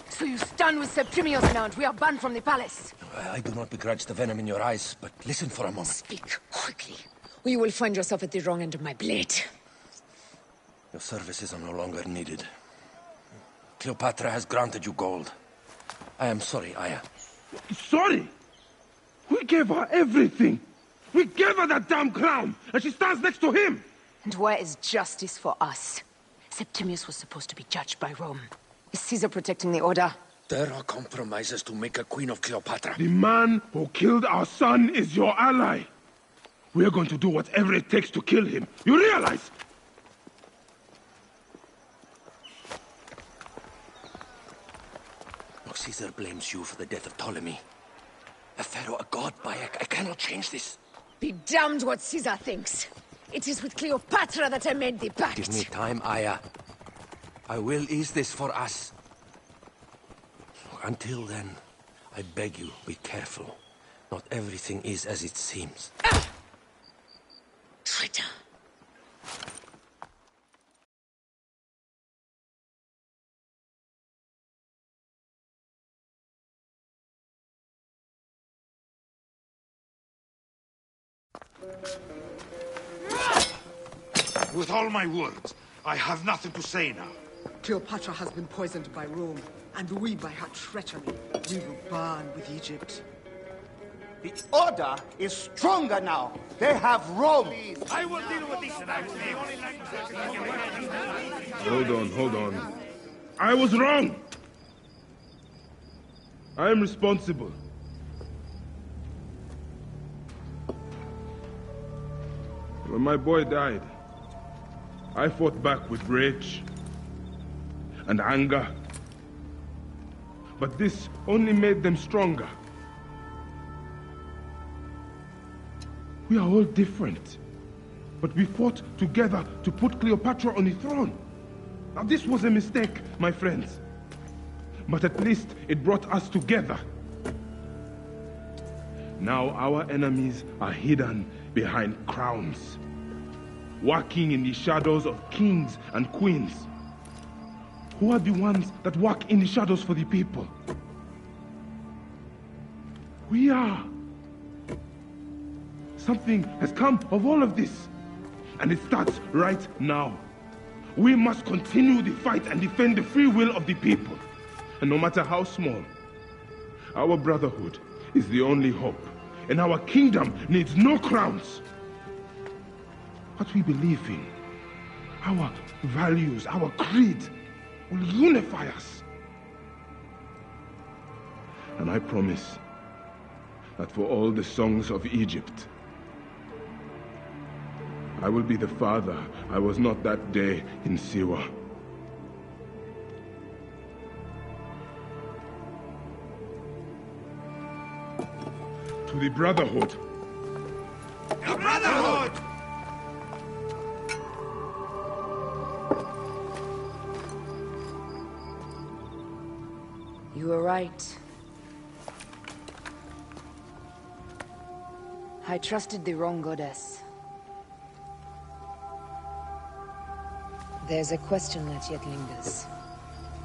So you stand with Septimius now, and we are banned from the palace. I do not begrudge the venom in your eyes, but listen for a moment. Speak quickly, or you will find yourself at the wrong end of my blade. Your services are no longer needed. Cleopatra has granted you gold. I am sorry, Aya. Sorry? We gave her everything. We gave her that damn crown, and she stands next to him. And where is justice for us? Septimius was supposed to be judged by Rome. Is Caesar protecting the order? There are compromises to make a queen of Cleopatra. The man who killed our son is your ally. We are going to do whatever it takes to kill him. You realize? Look, Caesar blames you for the death of Ptolemy. A pharaoh, a god, Bayek. I cannot change this. Be damned what Caesar thinks. It is with Cleopatra that I made the pact. Give me time, Aya. I will ease this for us. Until then, I beg you, be careful. Not everything is as it seems. Traitor. With all my words, I have nothing to say now. Cleopatra has been poisoned by Rome, and we by her treachery. We will burn with Egypt. The order is stronger now. They have Rome. I will deal with this. Hold on. I was wrong. I am responsible. When my boy died, I fought back with rage and anger. But this only made them stronger. We are all different. But we fought together to put Cleopatra on the throne. Now this was a mistake, my friends. But at least it brought us together. Now our enemies are hidden behind crowns, walking in the shadows of kings and queens. Who are the ones that walk in the shadows for the people? We are. Something has come of all of this, and it starts right now. We must continue the fight and defend the free will of the people. And no matter how small, our brotherhood is the only hope, and our kingdom needs no crowns. What we believe in, our values, our creed, will unify us. And I promise that for all the songs of Egypt, I will be the father I was not that day in Siwa. To the Brotherhood. The Brotherhood! were right. I trusted the wrong goddess. There's a question that yet lingers.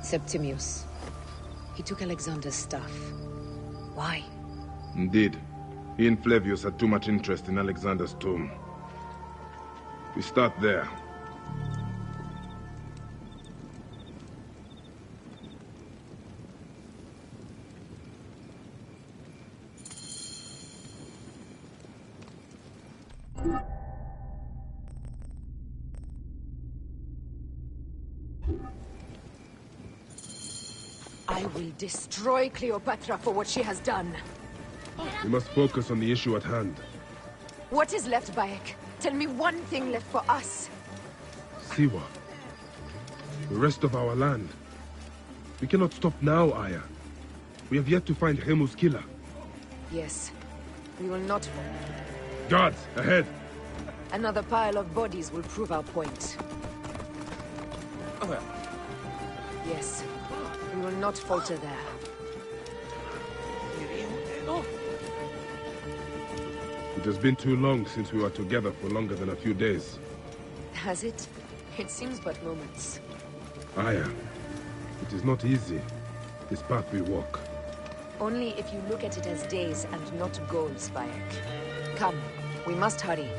Septimius. He took Alexander's stuff. Why? Indeed. He and Flavius had too much interest in Alexander's tomb. We start there. I will destroy Cleopatra for what she has done. We must focus on the issue at hand. What is left, Bayek? Tell me one thing left for us. Siwa. The rest of our land. We cannot stop now, Aya. We have yet to find Hemu's killer. Yes. We will not... Guards, ahead! Another pile of bodies will prove our point. Yes. We will not falter there. It has been too long since we were together for longer than a few days. Has it? It seems but moments. Aya, it is not easy, this path we walk. Only if you look at it as days and not goals, Bayek. Come, we must hurry.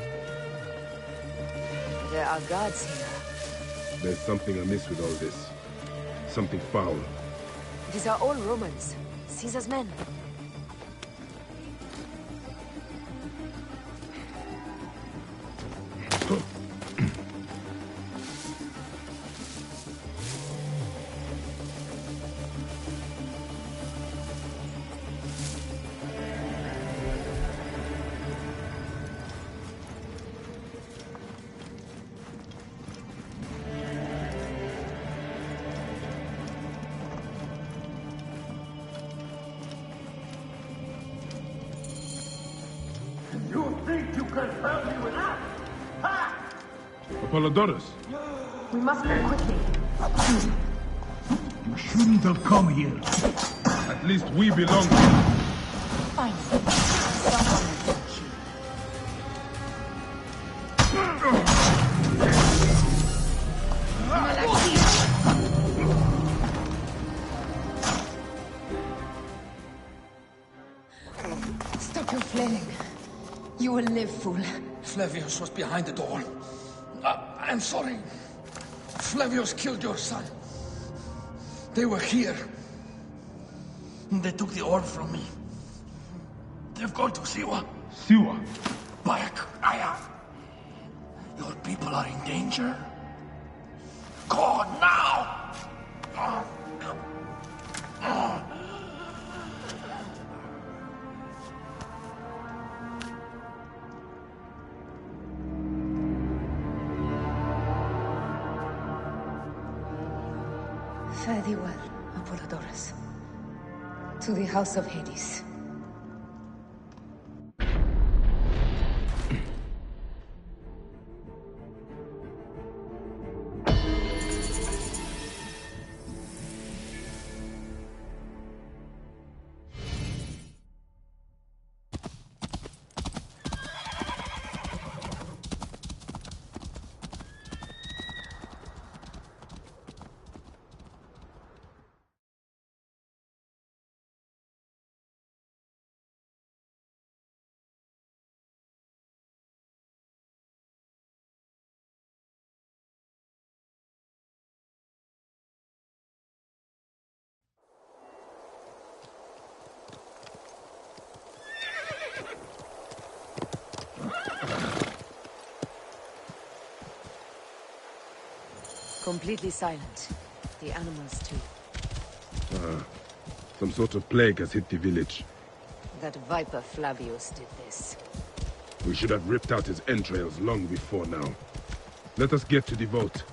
There are guards here. There's something amiss with all this. Something foul. These are all Romans. Caesar's men. You think you can help me with that? Ha! Apollodorus! We must move quickly. You shouldn't have come here. At least we belong here. Finally, someone will get you. Stop your flailing. You will live, fool. Flavius was behind the door. I'm sorry. Flavius killed your son. They were here. They took the orb from me. They've gone to Siwa. Siwa? Bayek, Aya. Your people are in danger. Go now! Fare thee well, Apollodorus. To the House of Hades. Completely silent. The animals too. Some sort of plague has hit the village. That viper Flavius did this. We should have ripped out his entrails long before now. Let us get to the vote.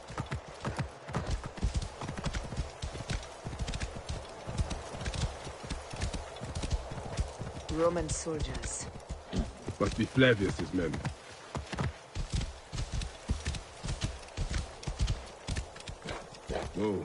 Roman soldiers. Must be Flavius's men. Whoa.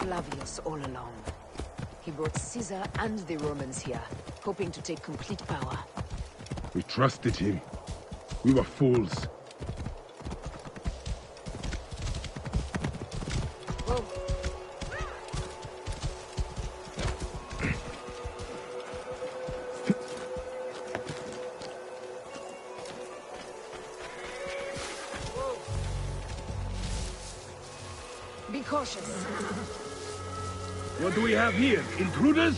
Flavius all along. He brought Caesar and the Romans here, hoping to take complete power. We trusted him. We were fools. Whoa. Be cautious. What do we have here? Intruders?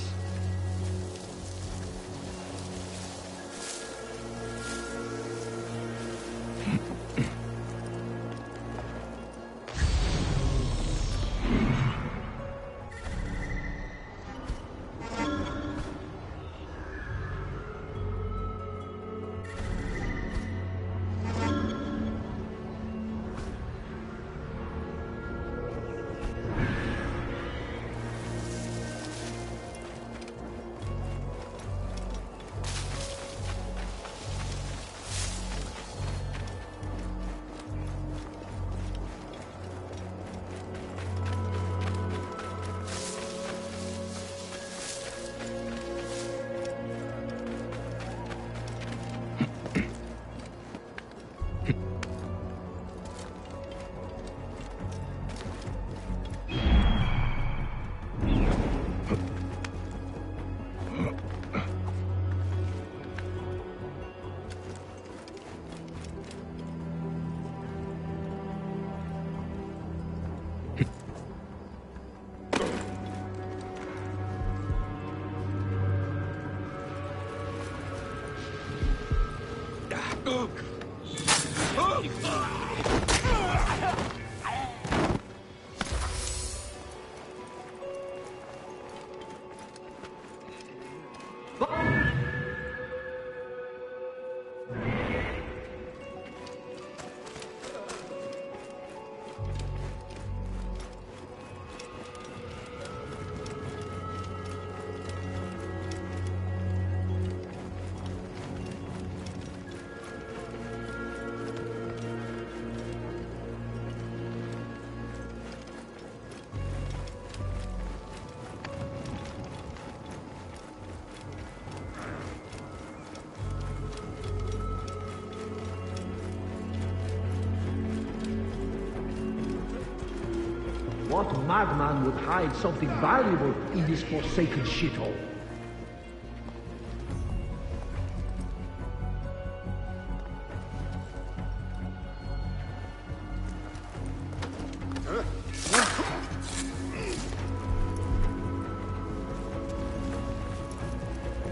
What madman would hide something valuable in this forsaken shithole?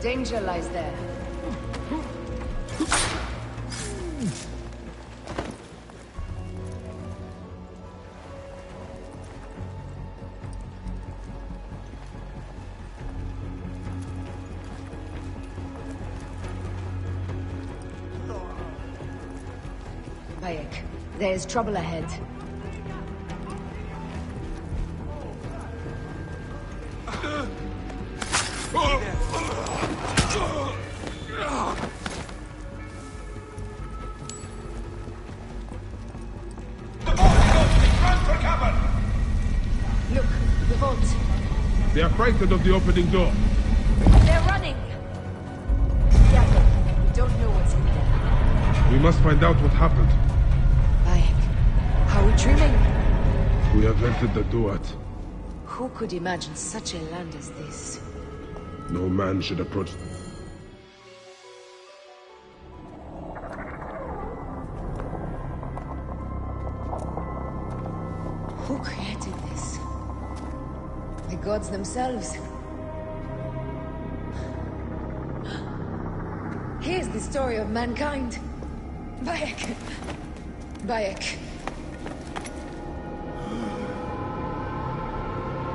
Danger lies there. Bayek, there is trouble ahead. Look, the vault. They are frightened of the opening door. They're running! Careful, we don't know what's in there. We must find out what happened. Bayek, are we dreaming? We have entered the Duat. Who could imagine such a land as this? No man should approach. Who created this? The gods themselves. Here's the story of mankind. Bayek. Bayek.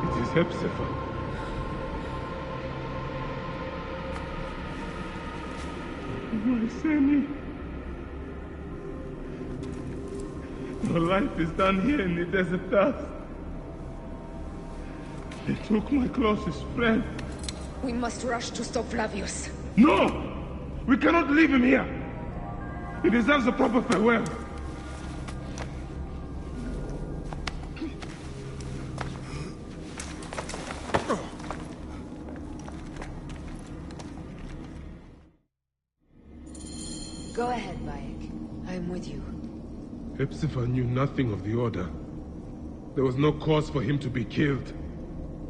It is Hepzibah. My Seni. Your life is done here in the desert dust. They took my closest friend. We must rush to stop Flavius. No! We cannot leave him here! He deserves a proper farewell. with you. Hepzibah knew nothing of the order. There was no cause for him to be killed.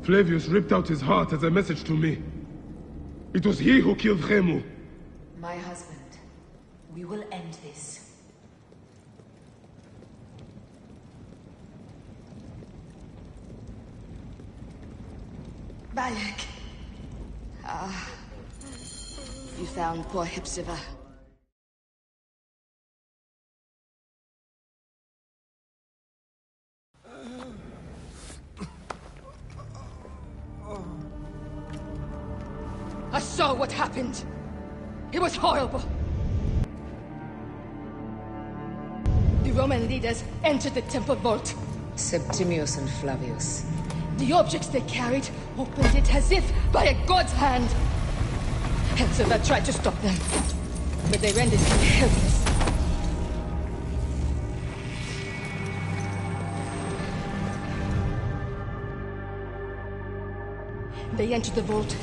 Flavius ripped out his heart as a message to me. It was he who killed Khemu. My husband. We will end this. Bayek. Ah. You found poor Hepzibah. I saw what happened. It was horrible. The Roman leaders entered the temple vault. Septimius and Flavius. The objects they carried opened it as if by a god's hand. Hepzibah tried to stop them, but they rendered him helpless. They entered the vault.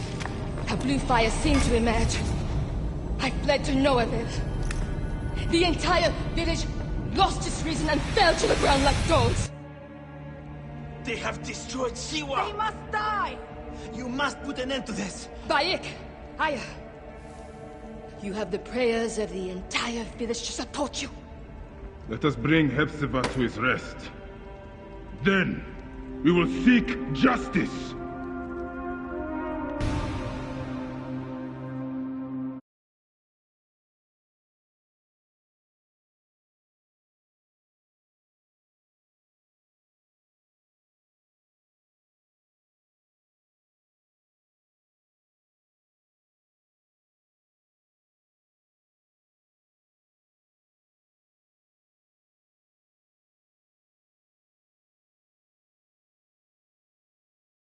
A blue fire seemed to emerge. I fled to no avail. The entire village lost its reason and fell to the ground like dogs. They have destroyed Siwa! They must die! You must put an end to this! Bayek! Aya! You have the prayers of the entire village to support you. Let us bring Hepzibah to his rest. Then, we will seek justice!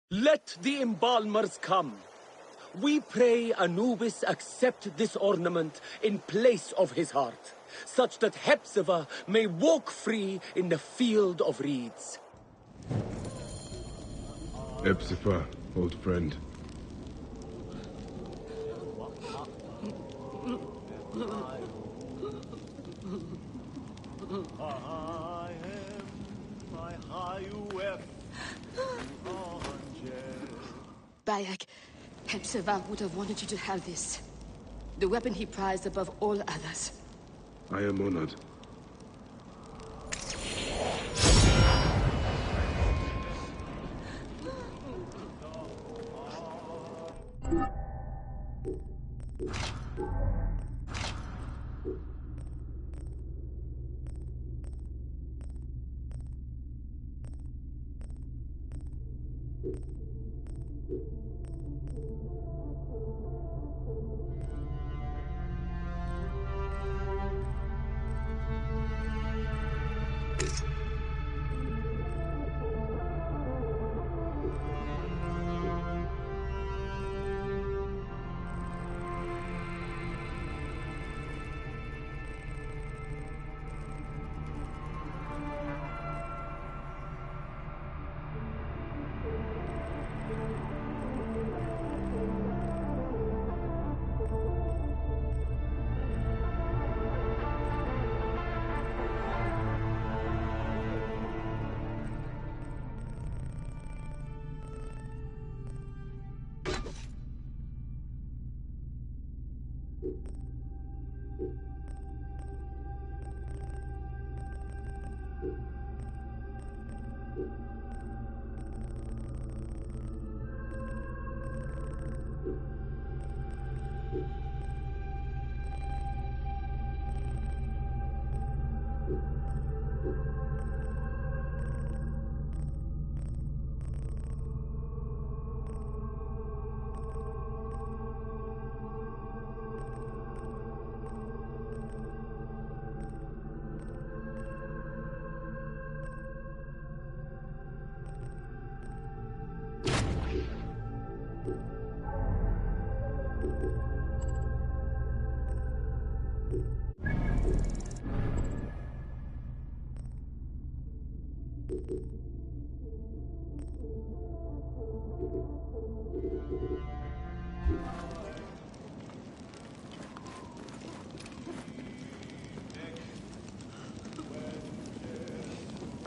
Let the embalmers come. We pray Anubis accept this ornament in place of his heart, such that Hepzibah may walk free in the field of reeds. Hepzibah, old friend. Bayek, Hepzibah would have wanted you to have this. The weapon he prized above all others. I am honored.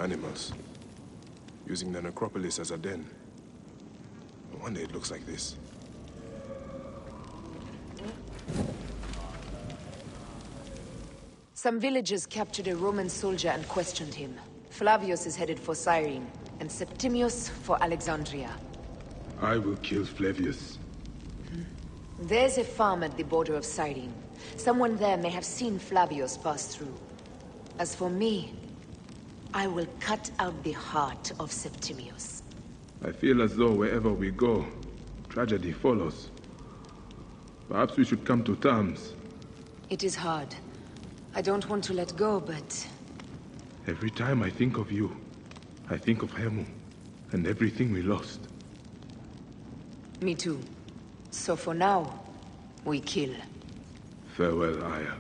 Animals. Using the necropolis as a den. No wonder it looks like this. Some villagers captured a Roman soldier and questioned him. Flavius is headed for Cyrene, and Septimius for Alexandria. I will kill Flavius. There's a farm at the border of Cyrene. Someone there may have seen Flavius pass through. As for me, I will cut out the heart of Septimius. I feel as though wherever we go, tragedy follows. Perhaps we should come to terms. It is hard. I don't want to let go, but... Every time I think of you, I think of Hemu, and everything we lost. Me too. So for now, we kill. Farewell, Aya.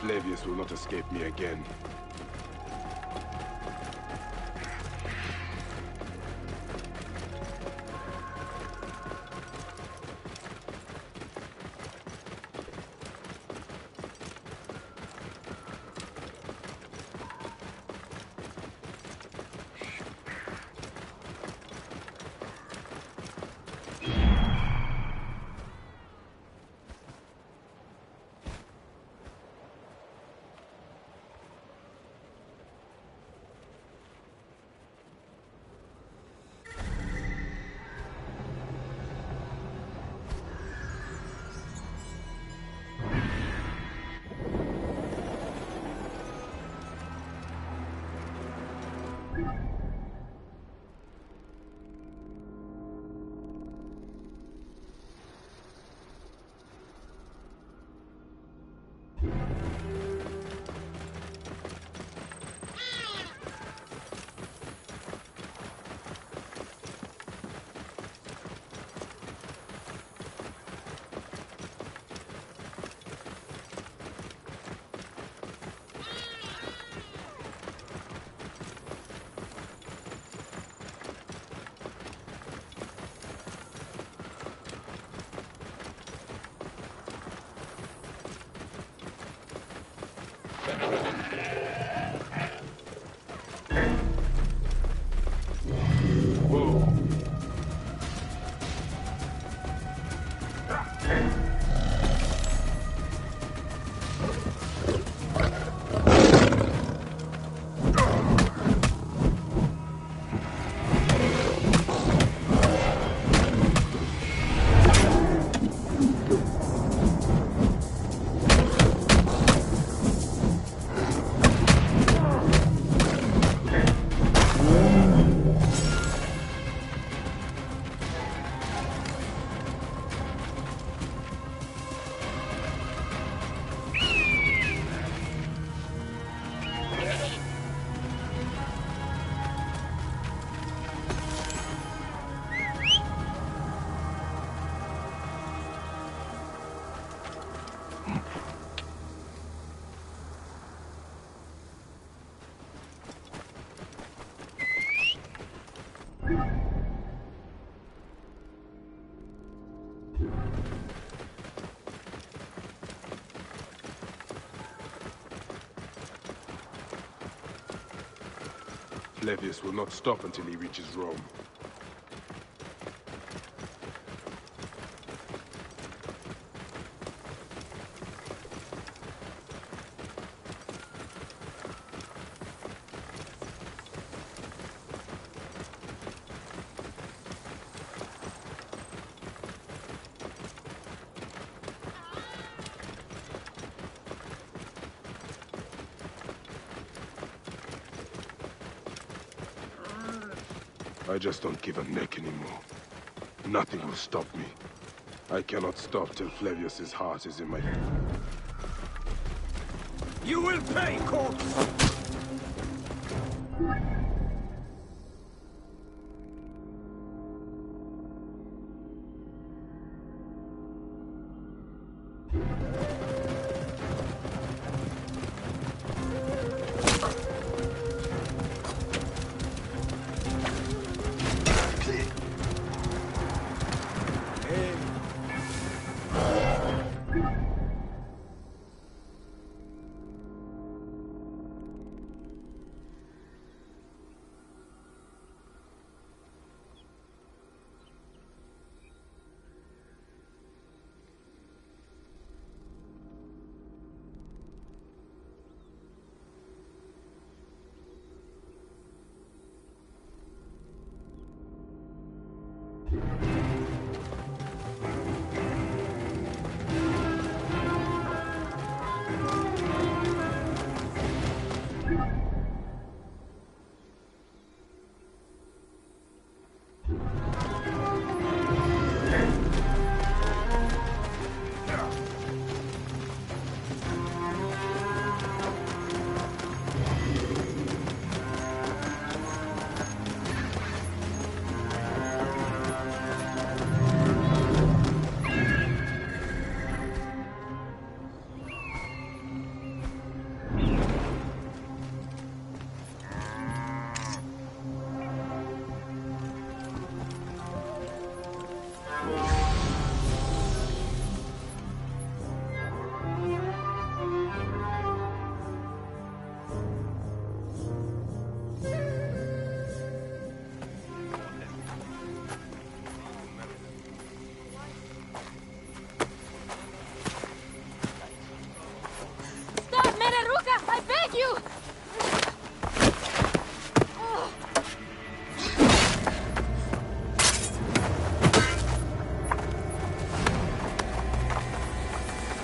Flavius will not escape me again. Flavius will not stop until he reaches Rome. I just don't give a neck anymore. Nothing will stop me. I cannot stop till Flavius's heart is in my... You will pay, corpse!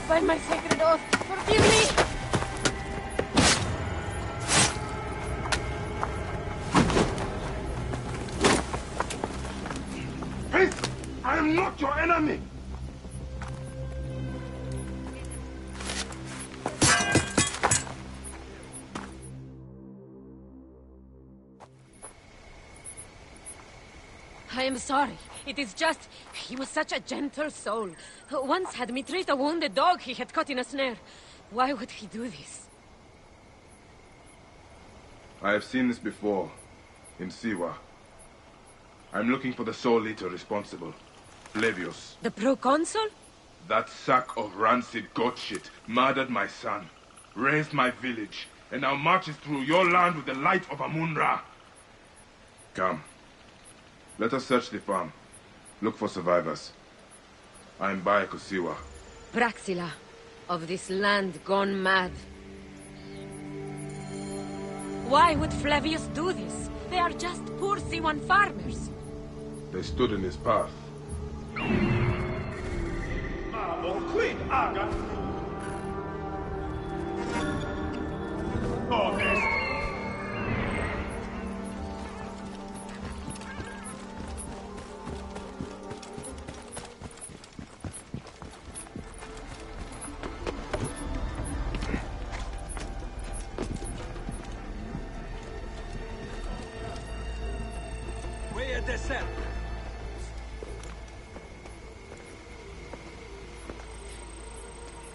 By my sacred oath, forgive me! Prince, I am not your enemy! I am sorry. It is just... he was such a gentle soul. Once had me treat a wounded dog he had caught in a snare. Why would he do this? I have seen this before, in Siwa. I'm looking for the sole leader responsible, Flavius. The proconsul? That sack of rancid goat shit murdered my son, raised my village, and now marches through your land with the light of Amun-Ra. Come. Let us search the farm. Look for survivors. I am by Kusiwa. Praxila, of this land gone mad. Why would Flavius do this? They are just poor Siwan farmers. They stood in his path.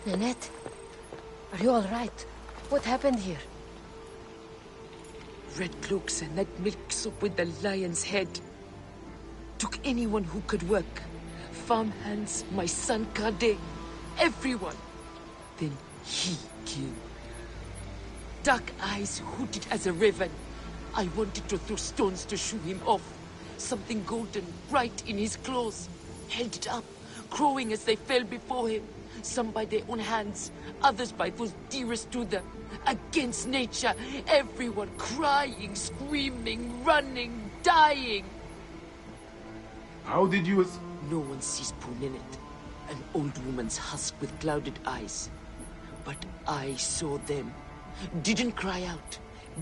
Nanette, are you all right? What happened here? Red cloaks and that milk soup with the lion's head. Took anyone who could work. Farmhands, my son Kade, everyone. Then he killed. Dark eyes hooted as a raven. I wanted to throw stones to shoo him off. Something golden, bright in his claws. Held it up, crowing as they fell before him. Some by their own hands, others by those dearest to them. Against nature, everyone crying, screaming, running, dying. How did you... No one sees poor Ninette, an old woman's husk with clouded eyes. But I saw them. Didn't cry out.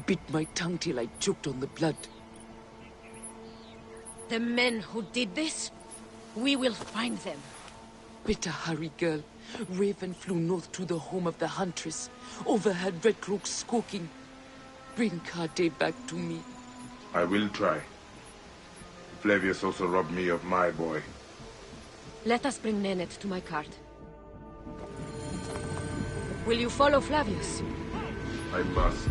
Bit my tongue till I choked on the blood. The men who did this? We will find them. Better hurry, girl. Raven flew north to the home of the huntress. Overheard Red Cloaks squawking. Bring Kade back to me. I will try. Flavius also robbed me of my boy. Let us bring Nennet to my cart. Will you follow Flavius? I must.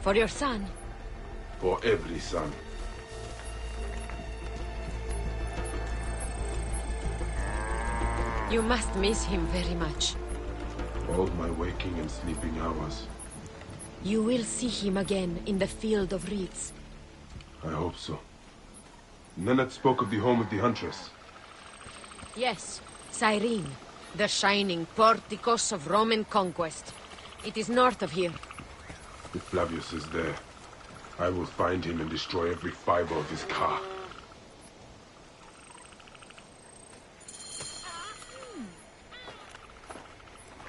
For your son? For every son. You must miss him very much. All my waking and sleeping hours. You will see him again in the Field of Reeds. I hope so. Nennet spoke of the home of the Huntress. Yes, Cyrene, the shining porticos of Roman conquest. It is north of here. If Flavius is there, I will find him and destroy every fiber of his car.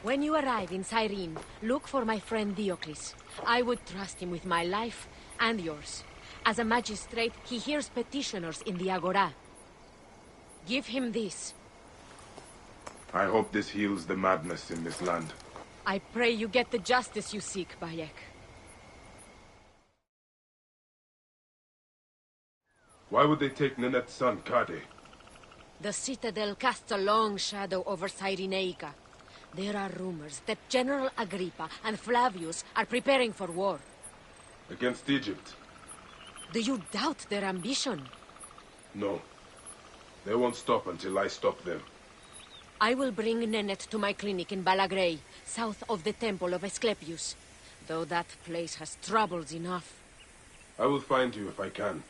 When you arrive in Cyrene, look for my friend Diocles. I would trust him with my life and yours. As a magistrate, he hears petitioners in the Agora. Give him this. I hope this heals the madness in this land. I pray you get the justice you seek, Bayek. Why would they take Nenet's son, Kade? The Citadel casts a long shadow over Cyrenaica. There are rumors that General Agrippa and Flavius are preparing for war. Against Egypt? Do you doubt their ambition? No. They won't stop until I stop them. I will bring Nennet to my clinic in Balagrey, south of the Temple of Asclepius. Though that place has troubles enough. I will find you if I can.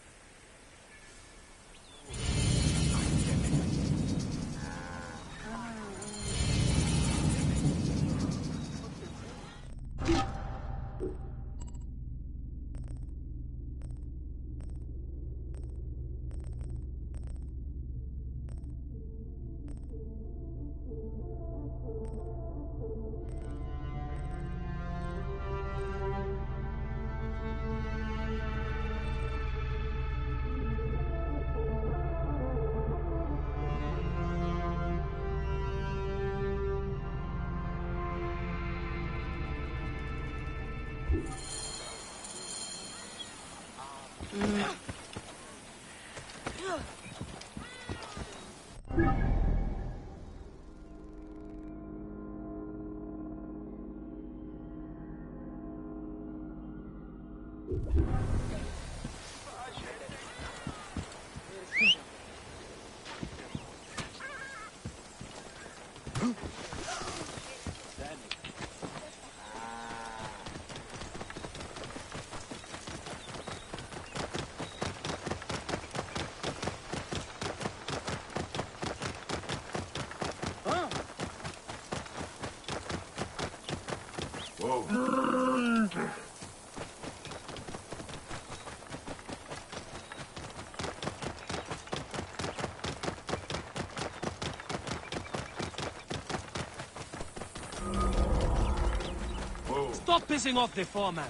Stop pissing off the foreman.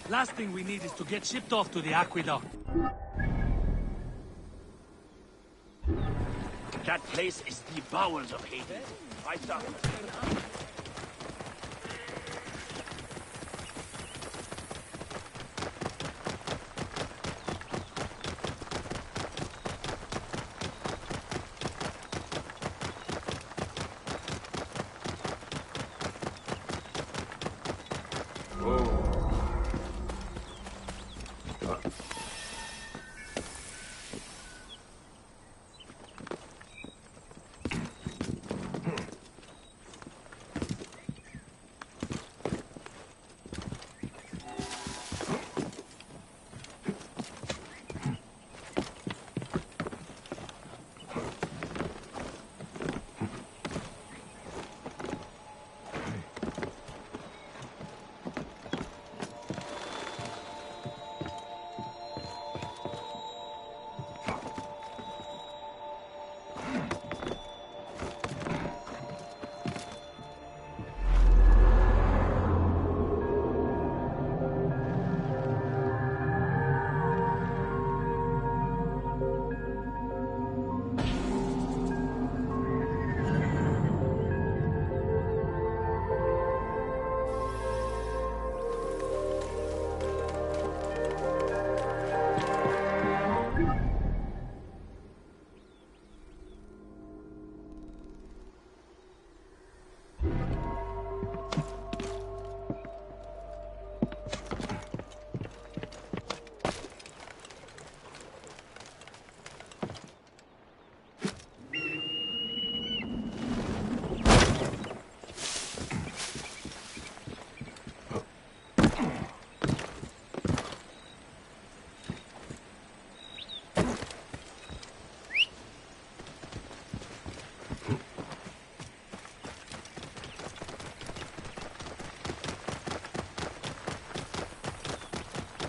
Last thing we need is to get shipped off to the aqueduct. That place is the bowels of Hades. I saw.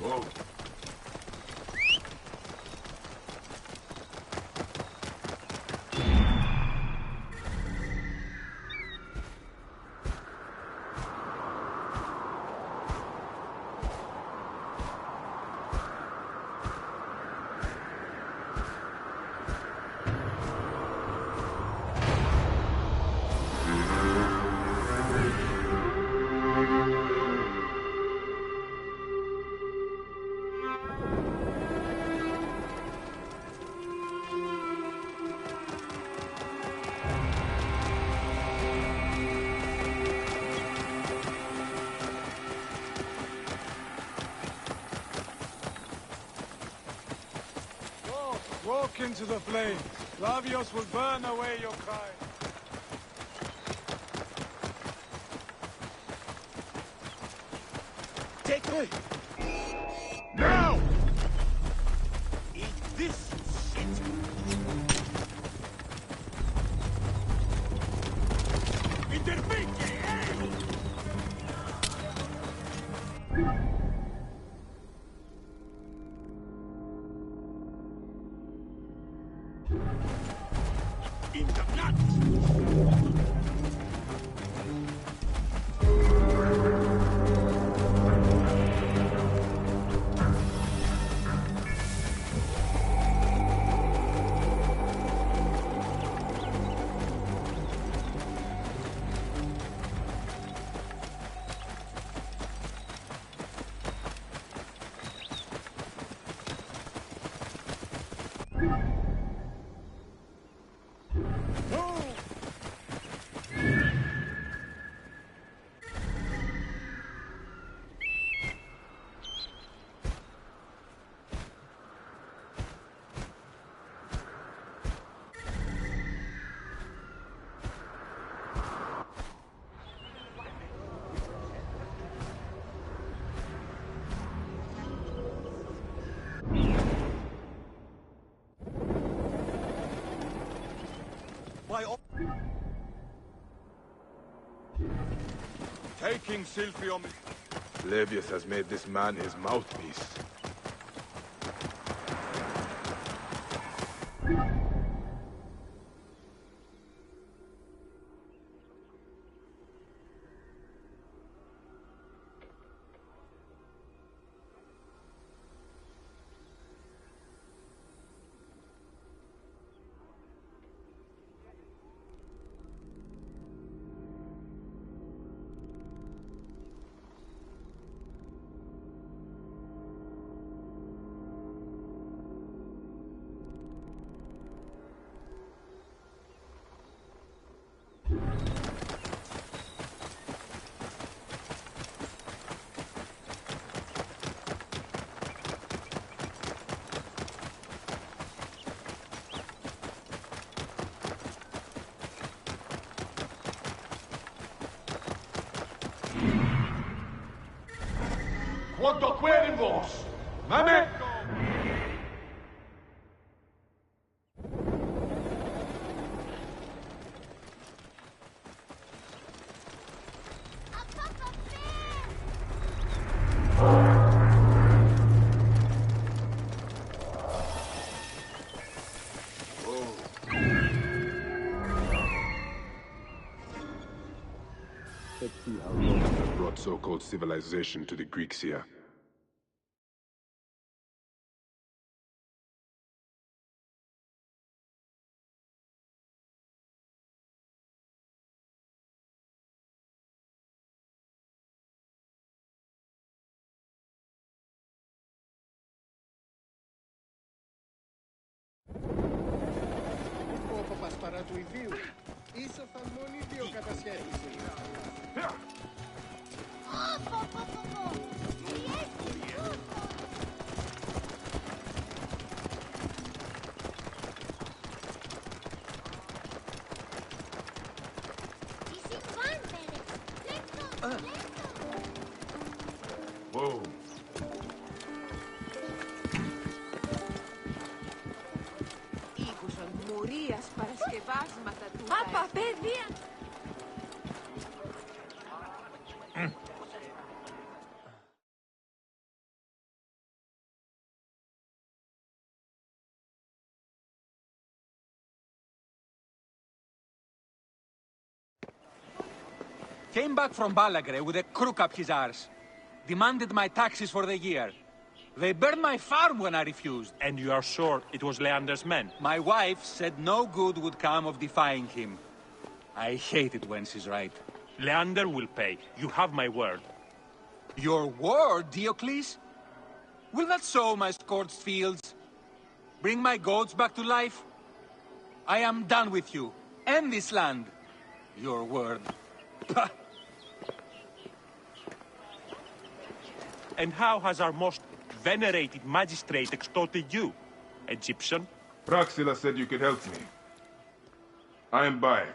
Whoa. Walk into the flames. Lavios will burn away your cry. Take it! Now! Eat this shit! Intervite, eh? In the nuts! Taking Silphio. Levius has made this man his mouthpiece. Quanto cuervos! ¡Mameco! Let's see how Romans have brought so-called civilization to the Greeks here. Ο παπας του ιδίου. Ίσο θα μόνοι δύο κατασχέσεις. Whoa. Ήκουσαν μορίας παρασκευάσματα του. Απα, παιδιά! Came back from Balagre with a crook up his arse. Demanded my taxes for the year. They burned my farm when I refused. And you are sure it was Leander's men? My wife said no good would come of defying him. I hate it when she's right. Leander will pay. You have my word. Your word, Diocles? Will that sow my scorched fields? Bring my goats back to life? I am done with you, and this land. Your word. Pah. And how has our most venerated magistrate extorted you, Egyptian? Praxila said you could help me. I am Bayek.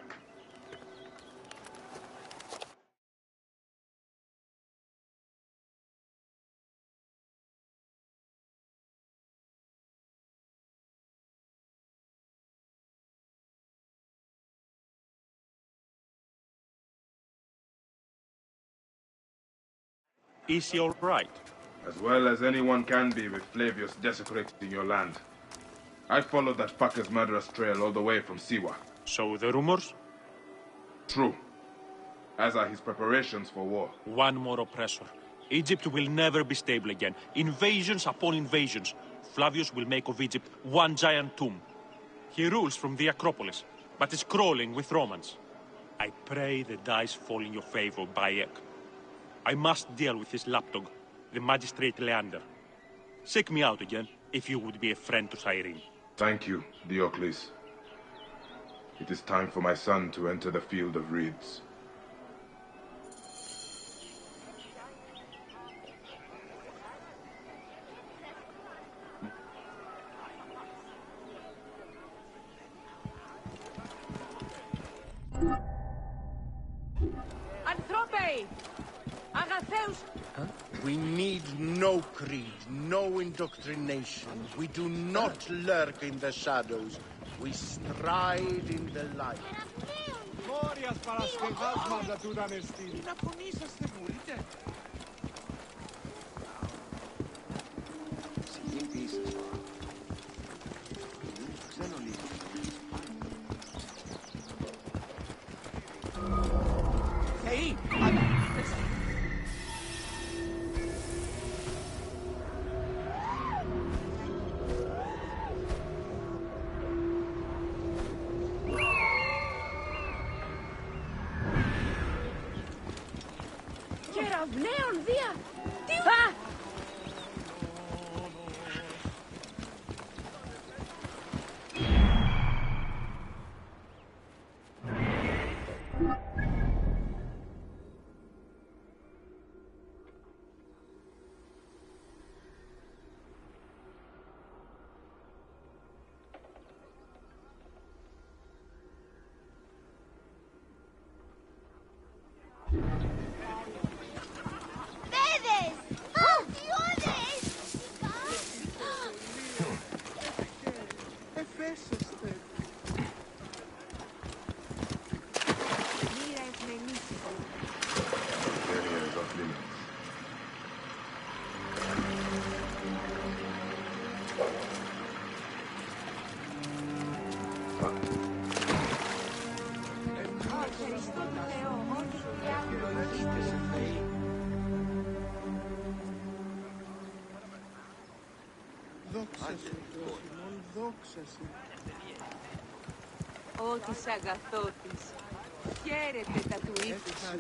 Is he all right? As well as anyone can be with Flavius desecrating your land. I followed that fucker's murderous trail all the way from Siwa. So the rumors? True. As are his preparations for war. One more oppressor. Egypt will never be stable again. Invasions upon invasions. Flavius will make of Egypt one giant tomb. He rules from the Acropolis, but is crawling with Romans. I pray the dice fall in your favor, Bayek. I must deal with this lapdog, the magistrate Leander. Seek me out again, if you would be a friend to Cyrene. Thank you, Diocles. It is time for my son to enter the field of reeds. Anthrope! Agatheus! We need no creed, no indoctrination. We do not lurk in the shadows. We stride in the light. Μόριας παρασκευάσματα του ήταν εστί. Τι να φωνήσαστε, μπορείτε. Hey! Κεραυναίων δια! Τι βα! Ω της αγαθότης, χαίρετε τα του ύφους σου.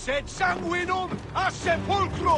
Sed sanguinum a sepulcro!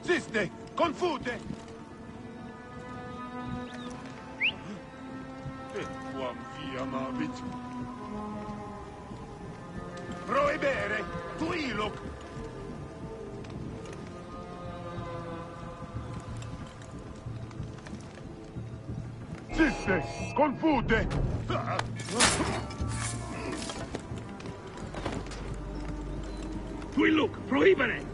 Siste! Confute! E quam via mavit? Proebere! Tu iloc! Siste! Confute! Tu iloc! Prohibere!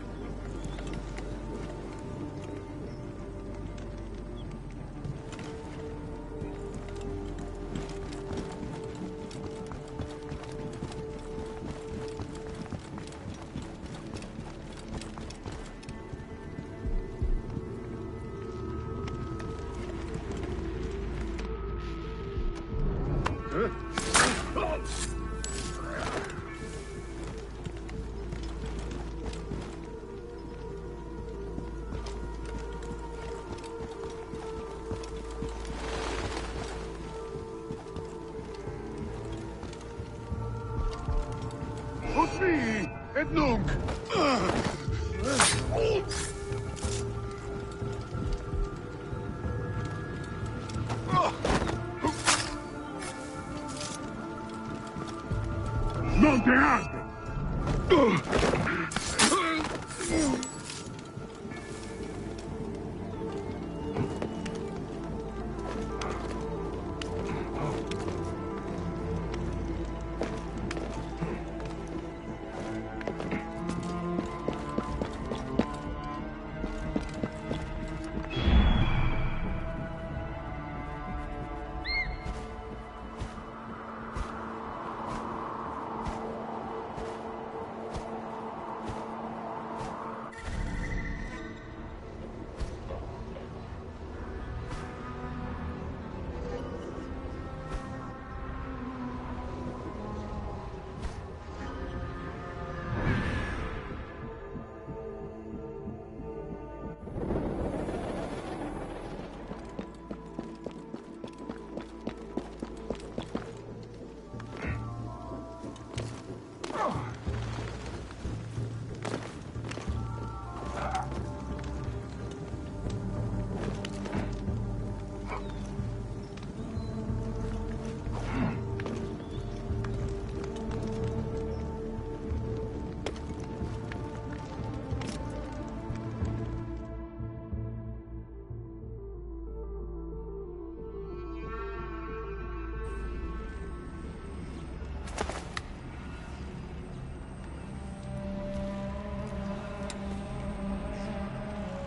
Così! Et nunc! Non te arde!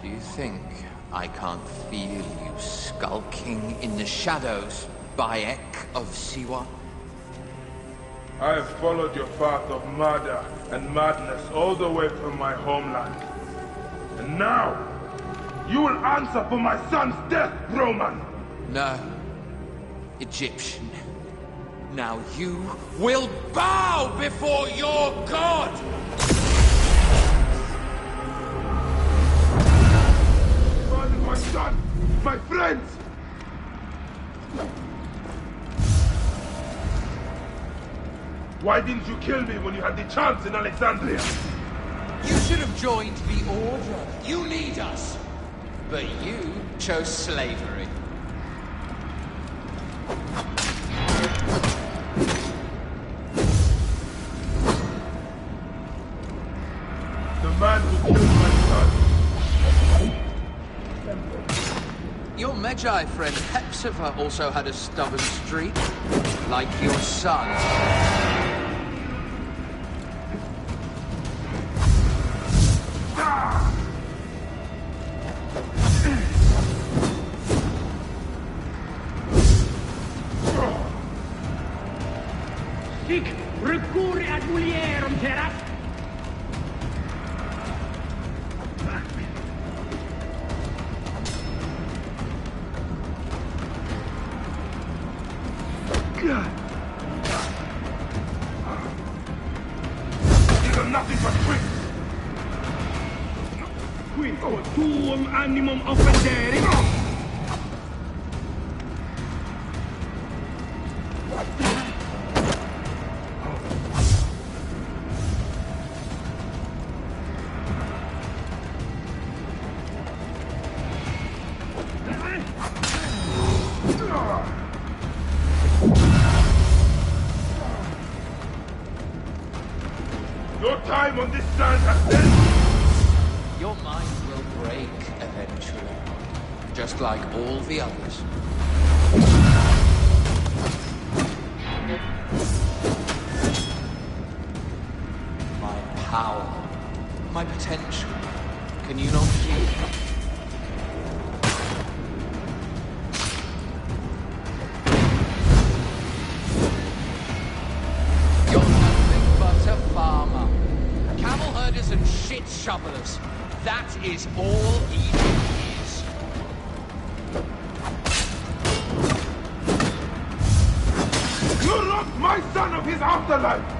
Do you think I can't feel you skulking in the shadows, Bayek of Siwa? I have followed your path of murder and madness all the way from my homeland. And now, you will answer for my son's death, Roman! No. Egyptian. Now you will bow before your god! Pardon my son! My friends! Why didn't you kill me when you had the chance in Alexandria? You should have joined the Order. You need us. But you chose slavery. The man who killed my son. Your Magi friend Hepzibah also had a stubborn streak, like your son. Sic recurre ad mulierum terras. These are nothing but tricks! Quid tuum animum offendere? Your time on this sand has ended! Your mind will break eventually, just like all the others. My power, my potential, can you not see? You're nothing but a farmer. Camel herders and shit shovelers. That is all Egypt is. You robbed my son of his afterlife!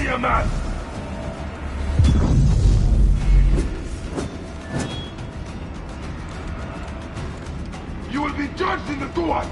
a man! You will be judged in the court!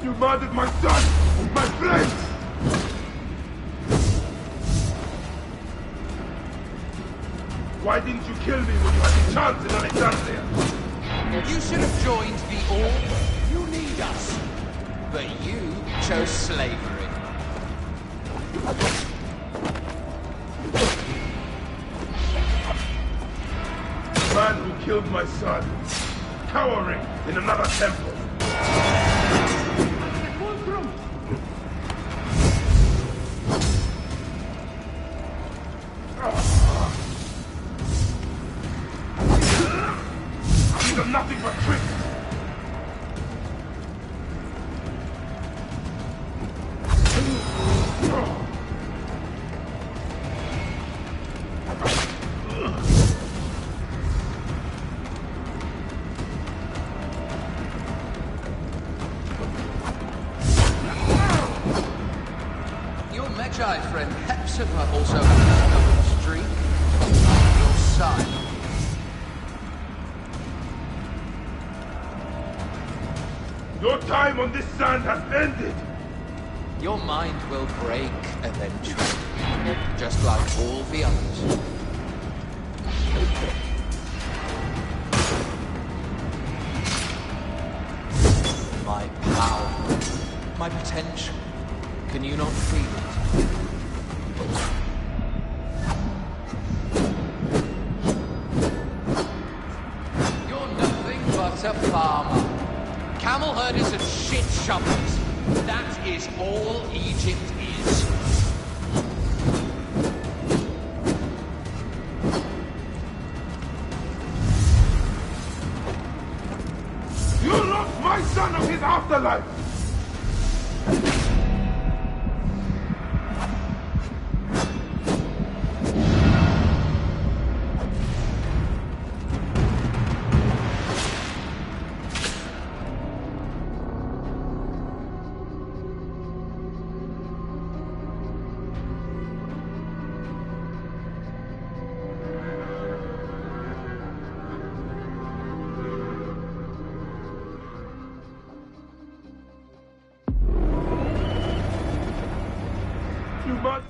You murdered my son! My friends! Why didn't you kill me when you had the chance in Alexandria? You should have joined the Order. You need us. But you chose slavery. The man who killed my son, cowering in another temple. These are nothing but tricks. Your Magi friend Hepzibah also has a stubborn streak. Your son. Your time on this sand has ended. Your mind will break eventually, just like all the others. My power, my potential. Can you not feel it? You're nothing but a farmer. Camel herders and shit shovelers. That is all Egypt is. You robbed my son of his afterlife! You must...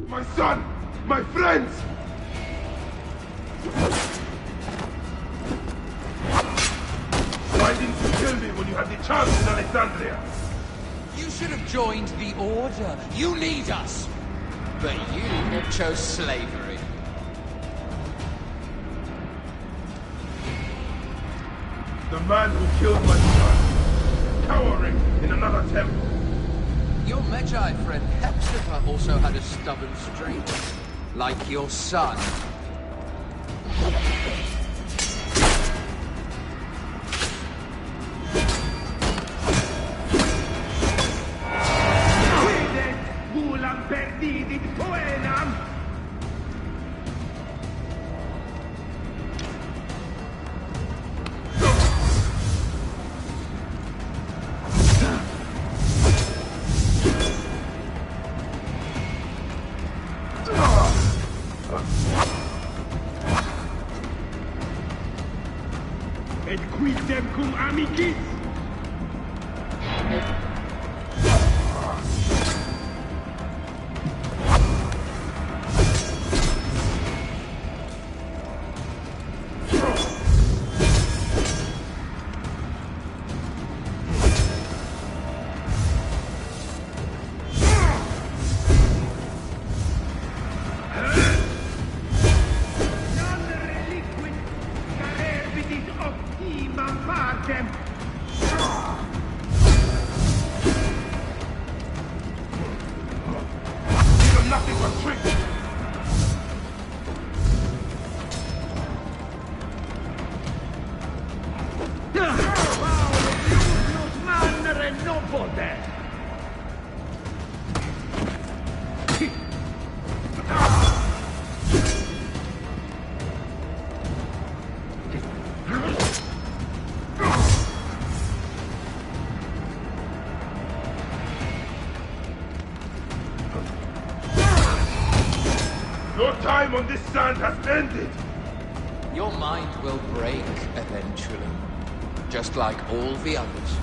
My son! My friends! Why didn't you kill me when you had the chance in Alexandria? You should have joined the Order. You need us. But you chose slavery. The man who killed my son, cowering in another temple. Your Magi friend Hepzibah also had a stubborn streak. Like your son. Et quidem cum amicis! Your time on this sand has ended! Your mind will break eventually. Just like all the others.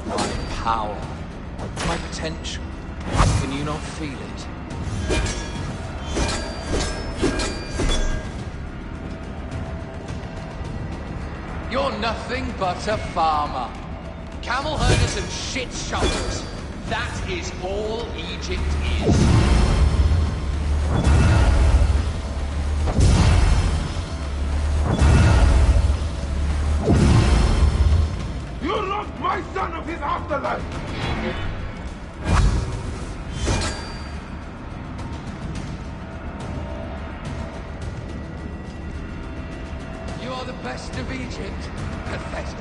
My power, my potential. Can you not feel it? You're nothing but a farmer. Camel herders and shit shovelers. That is all Egypt is. You robbed my son of his afterlife! You are the best of Egypt. Pathetic.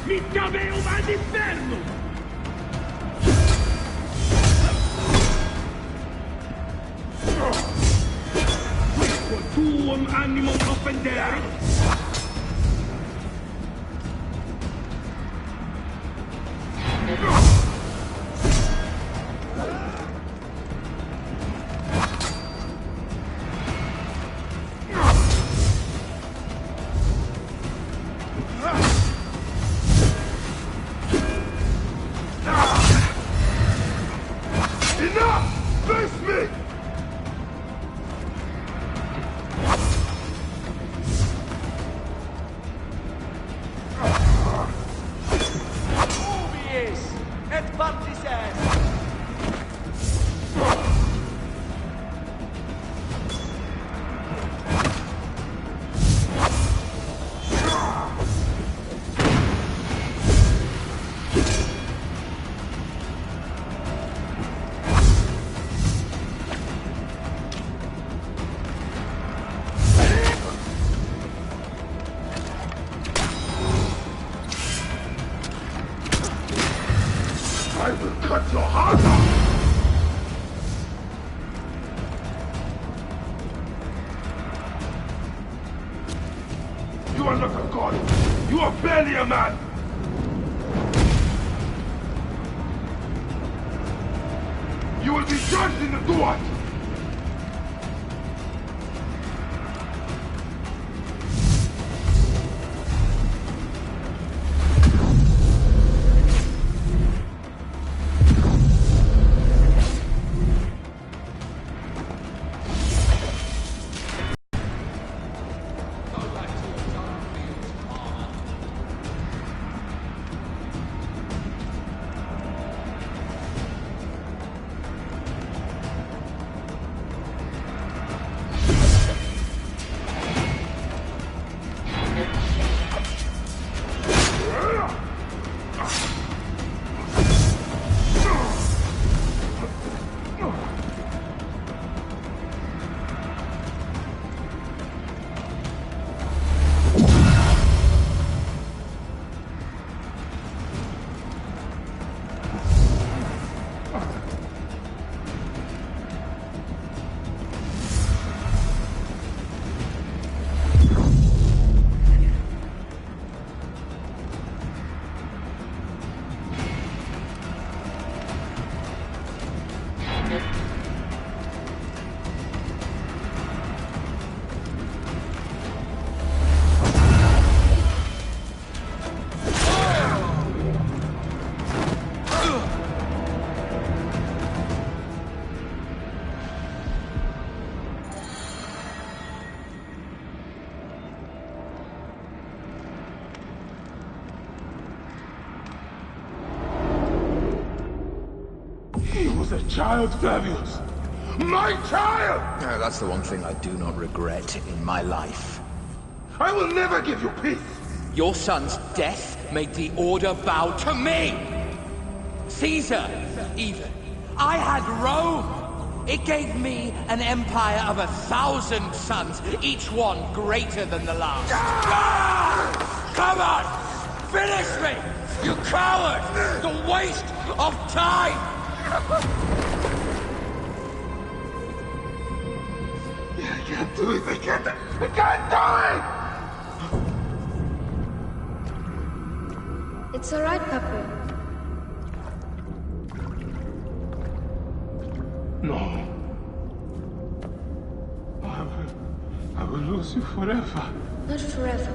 Mittaveum ad infernum! Quisquo tuum animum offendere? Enough! et partisan! I will cut your heart out! You are not a god! You are barely a man! You will be judged in the Duat! He was a child, Flavius! My child! That's the one thing I do not regret in my life. I will never give you peace! Your son's death made the Order bow to me! Caesar, even. I had Rome! It gave me an empire of 1,000 sons, each one greater than the last. Come on! Finish me! You coward! The waste of time! I can't do it! I can't do it! It's alright, Papa. No. I will lose you forever. Not forever.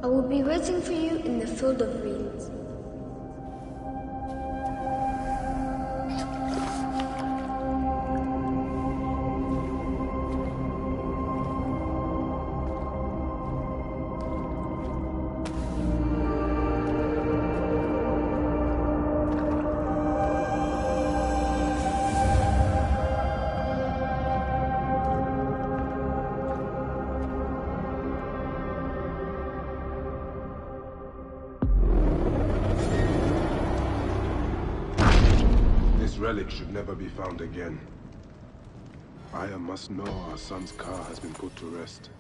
I will be waiting for you in the field of reeds. Relic should never be found again. Aya must know our son's car has been put to rest.